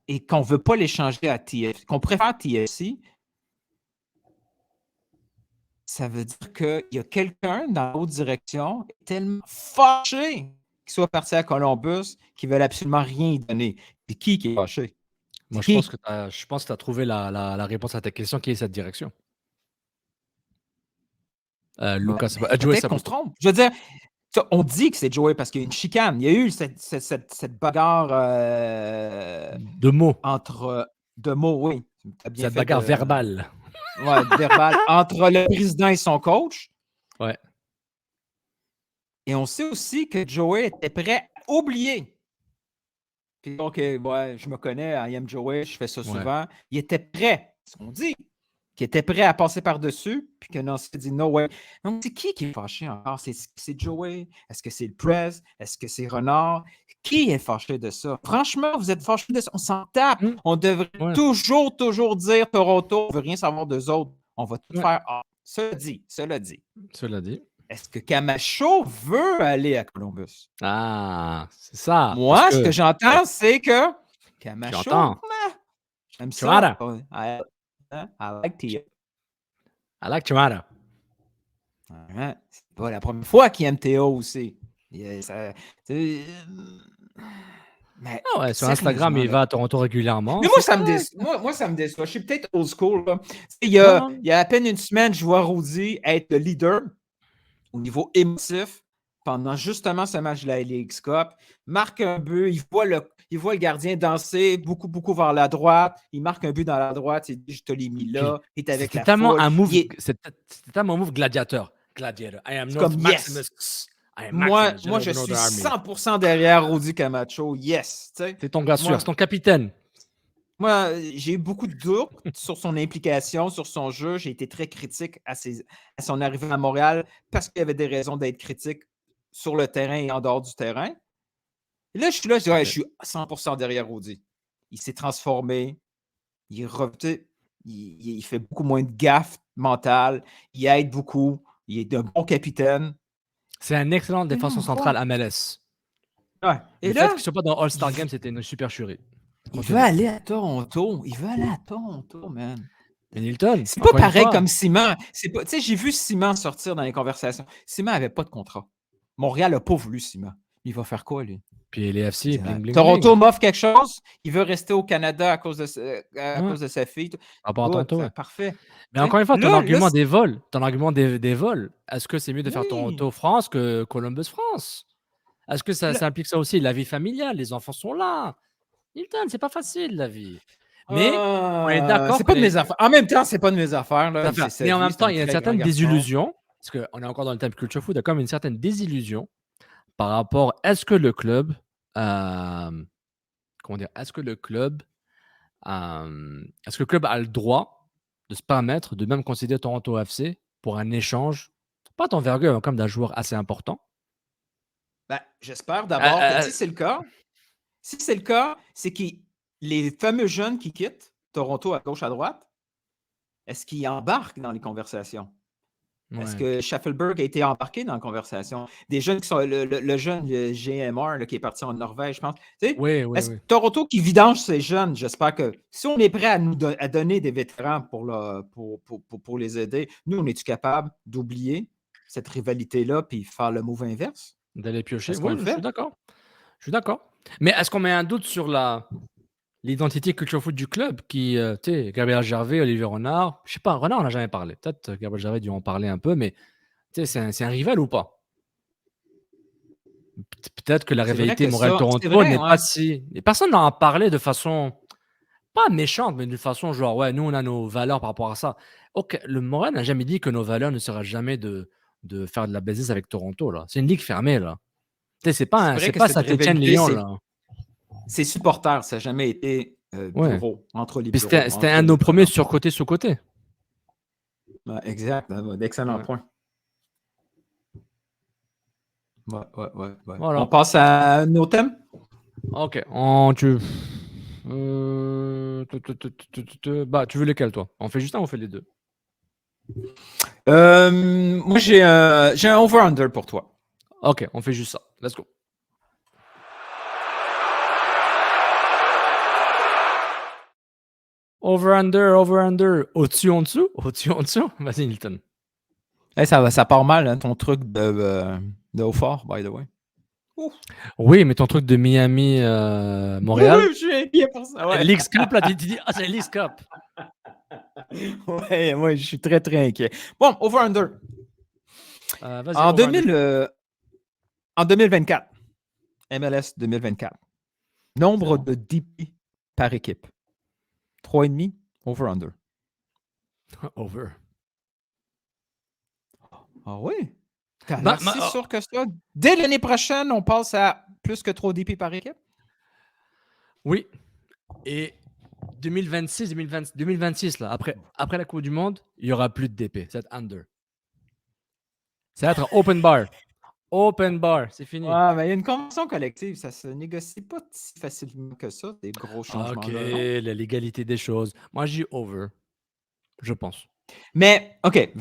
Speaker 1: et qu'on ne veut pas l'échanger à TFC, qu'on préfère TFC, ça veut dire qu'il y a quelqu'un dans l'autre direction tellement fâché qu'il soit parti à Columbus qu'il ne veut absolument rien y donner. C'est qui est fâché?
Speaker 2: Moi, je pense que tu as trouvé la réponse à ta question qui est cette direction. Lucas, Joey
Speaker 1: peut-être qu'on se trompe. Je veux dire, on dit que c'est Joey parce qu'il y a une chicane. Il y a eu cette bagarre
Speaker 2: de mots.
Speaker 1: De mots, oui.
Speaker 2: Cette bagarre verbale.
Speaker 1: Ouais, verbale entre le président et son coach.
Speaker 2: Ouais.
Speaker 1: Et on sait aussi que Joey était prêt à oublier. Puis donc, ouais, je me connais, I am Joey, je fais ça souvent. Ouais. Il était prêt, c'est ce qu'on dit, qu'il était prêt à passer par-dessus, puis que Nancy a dit no way. Donc, c'est qui est fâché encore? C'est Joey? Est-ce que c'est le Prez? Est-ce que c'est Renard? Qui est fâché de ça? Franchement, vous êtes fâché de ça. On s'en tape. On devrait toujours dire Toronto, on ne veut rien savoir d'eux autres. On va tout faire. Cela dit. Est-ce que Camacho veut aller à Columbus?
Speaker 2: Ah, c'est ça.
Speaker 1: Moi, ce que j'entends, c'est que Camacho, j'aime ça. I like Tia.
Speaker 2: I like Toronto.
Speaker 1: C'est pas la première fois qu'il aime Théo aussi.
Speaker 2: Sur Instagram, il va à Toronto régulièrement.
Speaker 1: Mais moi, ça me déçoit. Je suis peut-être old school. Là. Il y a à peine une semaine, je vois Rudy être le leader au niveau émotif pendant justement ce match de la LX Cup. Marque un but, il voit le gardien danser beaucoup vers la droite. Il marque un but dans la droite. Il dit, je te l'ai mis là. Il est avec la foule.
Speaker 2: C'était tellement un move gladiateur. I am not
Speaker 1: Maximus. Moi, je suis 100% derrière Rudy Camacho. Yes.
Speaker 2: C'est ton gars sûr, c'est ton capitaine.
Speaker 1: Moi, j'ai eu beaucoup de doutes sur son implication, sur son jeu. J'ai été très critique à son arrivée à Montréal parce qu'il y avait des raisons d'être critique sur le terrain et en dehors du terrain. Et là, je suis 100% derrière Rudy. Il s'est transformé. Il fait beaucoup moins de gaffes mentales. Il aide beaucoup. Il est un bon capitaine.
Speaker 2: C'est un excellent défenseur central à MLS.
Speaker 1: Ouais. Et
Speaker 2: le
Speaker 1: là,
Speaker 2: fait qu'il ne soit pas dans All-Star Game, c'était une supercherie.
Speaker 1: Il veut aller à Toronto, man.
Speaker 2: Mais Nilton,
Speaker 1: c'est pas pareil comme Simon. Tu sais, j'ai vu Simon sortir dans les conversations. Simon n'avait pas de contrat. Montréal n'a pas voulu Simon. Il va faire quoi, lui?
Speaker 2: Puis les FC, bling, bling,
Speaker 1: Toronto
Speaker 2: bling.
Speaker 1: m'offre quelque chose. Il veut rester au Canada à cause de
Speaker 2: Ouais,
Speaker 1: cause de sa fille.
Speaker 2: par rapport à
Speaker 1: Good,
Speaker 2: Toronto, ouais.
Speaker 1: parfait.
Speaker 2: Mais
Speaker 1: Tu sais,
Speaker 2: encore une fois, ton
Speaker 1: là,
Speaker 2: argument des vols, des vols, est-ce que c'est mieux de faire
Speaker 1: oui,
Speaker 2: Toronto-France que Columbus-France? Est-ce que ça
Speaker 1: là,
Speaker 2: implique ça aussi, la vie familiale, les enfants sont là? Hilton, c'est pas facile la vie. Mais on est d'accord
Speaker 1: c'est
Speaker 2: que
Speaker 1: pas de mes affaires. En même temps, c'est pas de mes affaires, là. C'est sa
Speaker 2: mais en
Speaker 1: vie,
Speaker 2: même
Speaker 1: c'est
Speaker 2: temps,
Speaker 1: un
Speaker 2: il y a une
Speaker 1: très grand
Speaker 2: certaine
Speaker 1: garçon.
Speaker 2: désillusion, parce qu'on est encore dans le thème culture food, il y a comme une certaine désillusion par rapport est-ce que le club, comment dire? Est-ce que le club a le droit de se permettre de même considérer Toronto FC pour un échange, pas d'envergure, mais comme d'un joueur assez important?
Speaker 1: Ben, j'espère
Speaker 2: Heu
Speaker 1: d'abord que
Speaker 2: heu
Speaker 1: si c'est le cas, c'est les fameux jeunes qui quittent Toronto à gauche, à droite, est-ce qu'ils embarquent dans les conversations? Est-ce
Speaker 2: ouais.
Speaker 1: que Schaffelberg a été embarqué dans la conversation? Des jeunes qui sont le jeune le GMR là, qui est parti en Norvège, je pense. Tu sais,
Speaker 2: Oui, oui,
Speaker 1: est-ce
Speaker 2: oui.
Speaker 1: Toronto qui vidange ces jeunes, j'espère que si on est prêt à donner des vétérans pour les aider, nous, on est-tu capable d'oublier cette rivalité-là puis faire le move inverse?
Speaker 2: D'aller piocher,
Speaker 1: Est-ce qu'on
Speaker 2: oui,
Speaker 1: le
Speaker 2: je suis
Speaker 1: fait?
Speaker 2: d'accord. Je suis d'accord. Mais est-ce qu'on met un doute sur l'identité culture foot du club qui, tu sais, Gabriel Gervais, Olivier Renard, je sais pas, Renard, on n'a jamais parlé. Peut-être Gabriel Gervais a dû en parler un peu, mais tu sais, c'est un rival ou pas? Peut-être que la
Speaker 1: C'est vrai
Speaker 2: rivalité
Speaker 1: que ça, c'est
Speaker 2: Montréal-Toronto
Speaker 1: vrai,
Speaker 2: n'est pas
Speaker 1: ouais.
Speaker 2: si et personne n'en a parlé de façon pas méchante, mais d'une façon genre: «Ouais, nous, on a nos valeurs par rapport à ça». OK, le Montréal n'a jamais dit que nos valeurs ne seraient jamais de faire de la business avec Toronto, là. C'est une ligue fermée, là. Tu sais,
Speaker 1: C'est vrai
Speaker 2: c'est
Speaker 1: que
Speaker 2: pas
Speaker 1: cette
Speaker 2: Saint-Étienne
Speaker 1: rivalité,
Speaker 2: Lyon, là.
Speaker 1: c'est supporters, ça n'a jamais été
Speaker 2: Ouais.
Speaker 1: bureau, entre les
Speaker 2: Puis
Speaker 1: bureaux,
Speaker 2: c'était
Speaker 1: entre
Speaker 2: un de
Speaker 1: les
Speaker 2: nos premiers
Speaker 1: preneurs.
Speaker 2: surcotés sous-cotés.
Speaker 1: Ouais, exact, d'excellents
Speaker 2: Ouais.
Speaker 1: points. Ouais, ouais, ouais, ouais. On
Speaker 2: Voilà.
Speaker 1: passe à nos thèmes?
Speaker 2: OK. En tu bah, tu veux lesquels, toi? On fait juste un ou on fait les 2?
Speaker 1: Moi, j'ai un over-under pour toi.
Speaker 2: OK, on fait juste ça. Let's go. Over, under, over, under. Au-dessus, en dessous? Au-dessus, en dessous? Vas-y, Nilton.
Speaker 1: Hey, ça part mal, hein, ton truc de Haut-Fort, by the way. Ouf.
Speaker 2: Oui, mais ton truc de Miami, Montréal,
Speaker 1: Oui, je suis inquiet pour ça, ouais.
Speaker 2: Leagues Cup, là, tu dis: «Ah, c'est Leagues Cup».
Speaker 1: Ouais, ouais, je suis très, très inquiet. Bon, over-under.
Speaker 2: Vas-y,
Speaker 1: En
Speaker 2: over, under.
Speaker 1: 2024, MLS 2024, nombre
Speaker 2: bon.
Speaker 1: de DP par équipe. 3,5, over-under.
Speaker 2: Over.
Speaker 1: Ah oui? T'as
Speaker 2: Bah,
Speaker 1: l'air si sûr que ça? Dès l'année prochaine, on passe à plus que 3 DP par équipe?
Speaker 2: oui, et 2026 là, après la Coupe du monde, il y aura plus de DP, ça va être under. Ça va être open bar. Open bar, c'est fini.
Speaker 1: Ouais, mais il y a une convention collective, ça se négocie pas si facilement que ça, des gros
Speaker 2: OK,
Speaker 1: changements-là, non?
Speaker 2: la légalité des choses. Moi, je dis over, je pense.
Speaker 1: Mais, OK,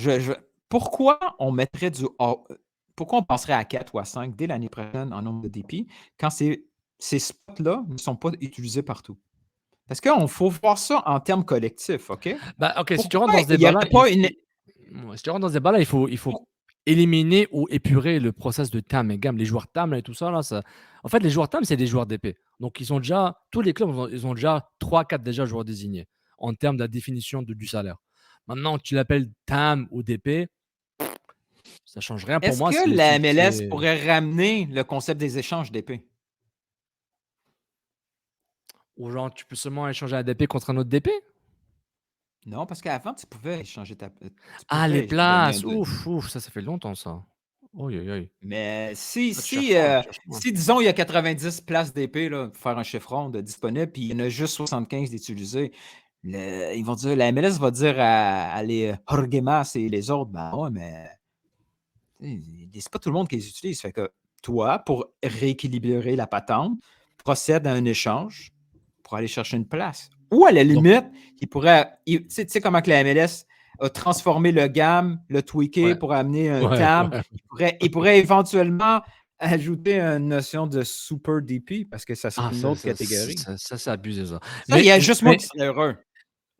Speaker 1: pourquoi on mettrait pourquoi on passerait à 4 ou à 5 dès l'année prochaine en nombre de DP quand ces spots-là ne sont pas utilisés partout? Parce qu'il faut voir ça en termes collectifs, OK?
Speaker 2: Bah, OK, si tu rentres
Speaker 1: Pourquoi
Speaker 2: dans ce
Speaker 1: il n'y
Speaker 2: débat-là,
Speaker 1: aurait pas une.
Speaker 2: ouais, si tu rentres dans ce débat-là, il faut éliminer ou épurer le process de TAM et GAM. Les joueurs TAM et tout ça, là, en fait, les joueurs TAM, c'est des joueurs d'épée. Donc, tous les clubs, ils ont déjà 3-4 déjà joueurs désignés en termes de la définition du salaire. Maintenant, tu l'appelles TAM ou DP, ça ne change rien pour
Speaker 1: Est-ce
Speaker 2: moi.
Speaker 1: que la MLS pourrait ramener le concept des échanges d'épée?
Speaker 2: Ou genre, tu peux seulement échanger un DP contre un autre DP?
Speaker 1: Non, parce qu'avant, tu pouvais échanger tu
Speaker 2: Ah, les
Speaker 1: pouvais donner
Speaker 2: places! Ouf, ouf, ça fait longtemps ça. Aïe, aïe, aïe.
Speaker 1: mais
Speaker 2: Ah, tu cherches loin, tu cherches loin.
Speaker 1: si, disons, il y a 90 places d'épée là, pour faire un chiffron de disponible, puis il y en a juste 75 d'utilisés, ils vont dire, la MLS va dire à les Jorgemas et les autres, ben ouais, mais c'est pas tout le monde qui les utilise. Fait que toi, pour rééquilibrer la patente, procède à un échange pour aller chercher une place. Ou à la
Speaker 2: Donc
Speaker 1: limite, tu sais comment que la MLS a transformé le GAM, le tweaké
Speaker 2: ouais,
Speaker 1: pour amener un
Speaker 2: ouais,
Speaker 1: TAM.
Speaker 2: ouais.
Speaker 1: Il pourrait éventuellement ajouter une notion de super DP parce que ça serait
Speaker 2: Ah,
Speaker 1: une autre catégorie.
Speaker 2: ça, c'est abusé ça.
Speaker 1: Ça, il y a
Speaker 2: Je
Speaker 1: juste moi qui serais heureux.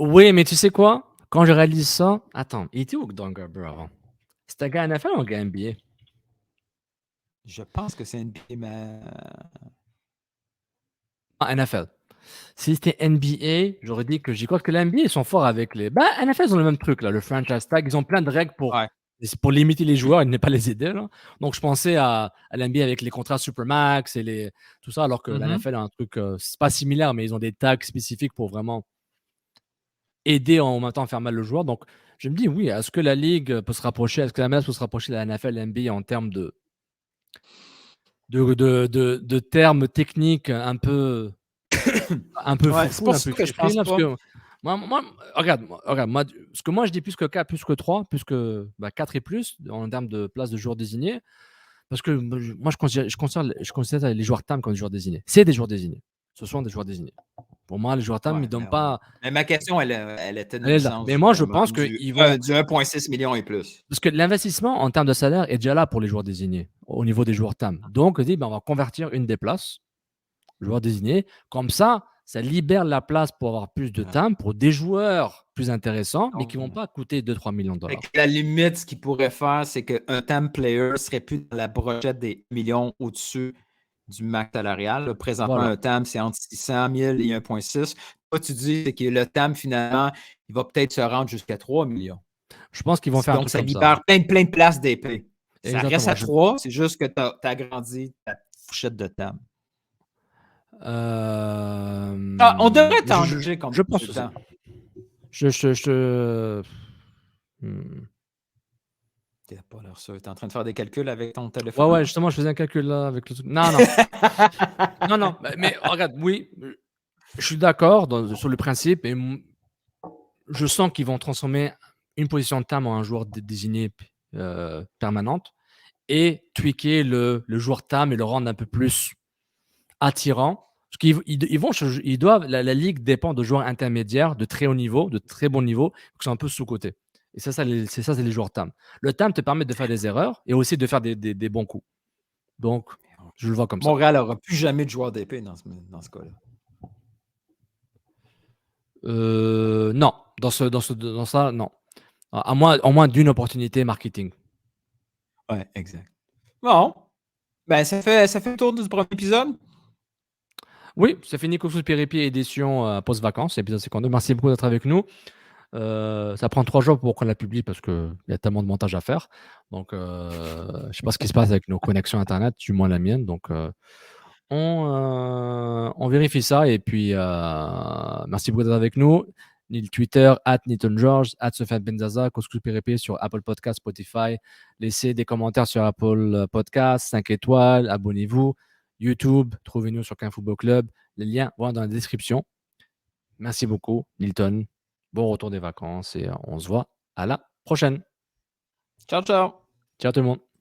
Speaker 2: oui, mais tu sais quoi? Quand je réalise ça attends, il était où Don Garber avant? C'était un gars NFL ou un gars NBA?
Speaker 1: Je pense que c'est NBA, mais
Speaker 2: NFL. Si c'était NBA, j'aurais dit que j'y crois que la NBA, ils sont forts avec les. Bah, NFL, ils ont le même truc, là, le franchise tag. Ils ont plein de règles
Speaker 1: ouais.
Speaker 2: pour limiter les joueurs et ne pas les aider. Là. Donc, je pensais à la NBA avec les contrats Supermax et tout ça, alors que la NFL a un truc, c'est pas similaire, mais ils ont des tags spécifiques pour vraiment aider en même temps à faire mal le joueur. Donc, je me dis, oui, est-ce que la Ligue peut se rapprocher, est-ce que la MLS peut se rapprocher de la NFL et la NBA en termes de termes techniques un peu
Speaker 1: Ouais, c'est
Speaker 2: foufou,
Speaker 1: pour
Speaker 2: un
Speaker 1: ça
Speaker 2: peu
Speaker 1: que je
Speaker 2: free
Speaker 1: pense
Speaker 2: là, parce
Speaker 1: pas.
Speaker 2: que regarde, moi, ce que moi je dis plus que 4, plus que 3, plus que 4 et plus en termes de place de joueurs désignés, parce que moi je considère les joueurs TAM comme des joueurs désignés. C'est des joueurs désignés. Ce sont des joueurs désignés. Pour moi, les joueurs TAM,
Speaker 1: Ouais,
Speaker 2: ils donnent
Speaker 1: mais, ouais.
Speaker 2: pas.
Speaker 1: Mais ma question, elle était dans
Speaker 2: Elle
Speaker 1: le
Speaker 2: est là.
Speaker 1: sens
Speaker 2: Mais
Speaker 1: du
Speaker 2: moi, je
Speaker 1: minimum,
Speaker 2: pense
Speaker 1: du,
Speaker 2: qu'ils vont.
Speaker 1: du 1,6 million et plus.
Speaker 2: Parce que l'investissement en termes de salaire est déjà là pour les joueurs désignés, au niveau des joueurs TAM. Donc, on dit, ben, on va convertir une des places, joueur désigné. Comme ça libère la place pour avoir plus de
Speaker 1: Ouais.
Speaker 2: TAM pour des joueurs plus intéressants, mais qui ne vont
Speaker 1: Donc,
Speaker 2: pas coûter 2-3 millions de
Speaker 1: fait
Speaker 2: dollars.
Speaker 1: que la limite, ce qu'il pourrait faire, c'est qu'un TAM player serait plus dans la brochette des millions au-dessus du max salarial. Là, présentement,
Speaker 2: Voilà.
Speaker 1: un TAM, c'est entre 600 000 et 1,6. Toi, tu dis c'est que le TAM, finalement, il va peut-être se rendre jusqu'à 3 millions.
Speaker 2: Je pense qu'ils vont faire un
Speaker 1: Donc,
Speaker 2: truc
Speaker 1: ça
Speaker 2: comme ça.
Speaker 1: libère plein de places d'épée. Ça reste
Speaker 2: Exactement.
Speaker 1: à 3, c'est juste que tu as agrandi ta fourchette de TAM. On devrait t'engager comme
Speaker 2: Je pense que c'est.
Speaker 1: consultant. Tu n'as pas l'air sûr. Tu es en train de faire des calculs avec ton téléphone.
Speaker 2: Ouais, justement, je faisais un calcul là avec le truc. Non. Non. Mais regarde, oui, je suis d'accord sur le principe et je sens qu'ils vont transformer une position de TAM en un joueur désigné permanente et tweaker le joueur TAM et le rendre un peu plus attirant. Parce qu'ils doivent, la ligue dépend de joueurs intermédiaires de très haut niveau, de très bon niveau, qui sont un peu sous-cotés. Et c'est les joueurs TAM. Le TAM te permet de faire des erreurs et aussi de faire des bons coups. Donc, je le vois comme ça.
Speaker 1: Montréal n'aura plus jamais de joueur d'épée dans ce cas-là.
Speaker 2: Non, dans ça, non. À moins d'une opportunité marketing.
Speaker 1: Ouais, exact. Bon. Ben, ça fait le tour du premier épisode.
Speaker 2: Oui, c'est fini. Course Péripi édition post-vacances, épisode 52. Merci beaucoup d'être avec nous. Ça prend 3 jours pour qu'on la publie parce qu'il y a tellement de montage à faire. Donc, je ne sais pas ce qui se passe avec nos connexions Internet, du moins la mienne. Donc, on vérifie ça. Et puis, merci beaucoup d'être avec nous. Le Twitter, @NiltonGeorge, @SofianeBenzaza, Couscous Pérépé sur Apple Podcast, Spotify. Laissez des commentaires sur Apple Podcast, 5 étoiles, abonnez-vous. YouTube, trouvez-nous sur Qu'un Football Club. Les liens vont dans la description. Merci beaucoup, Nilton. Bon retour des vacances et on se voit à la prochaine.
Speaker 1: Ciao, ciao.
Speaker 2: Ciao tout le monde.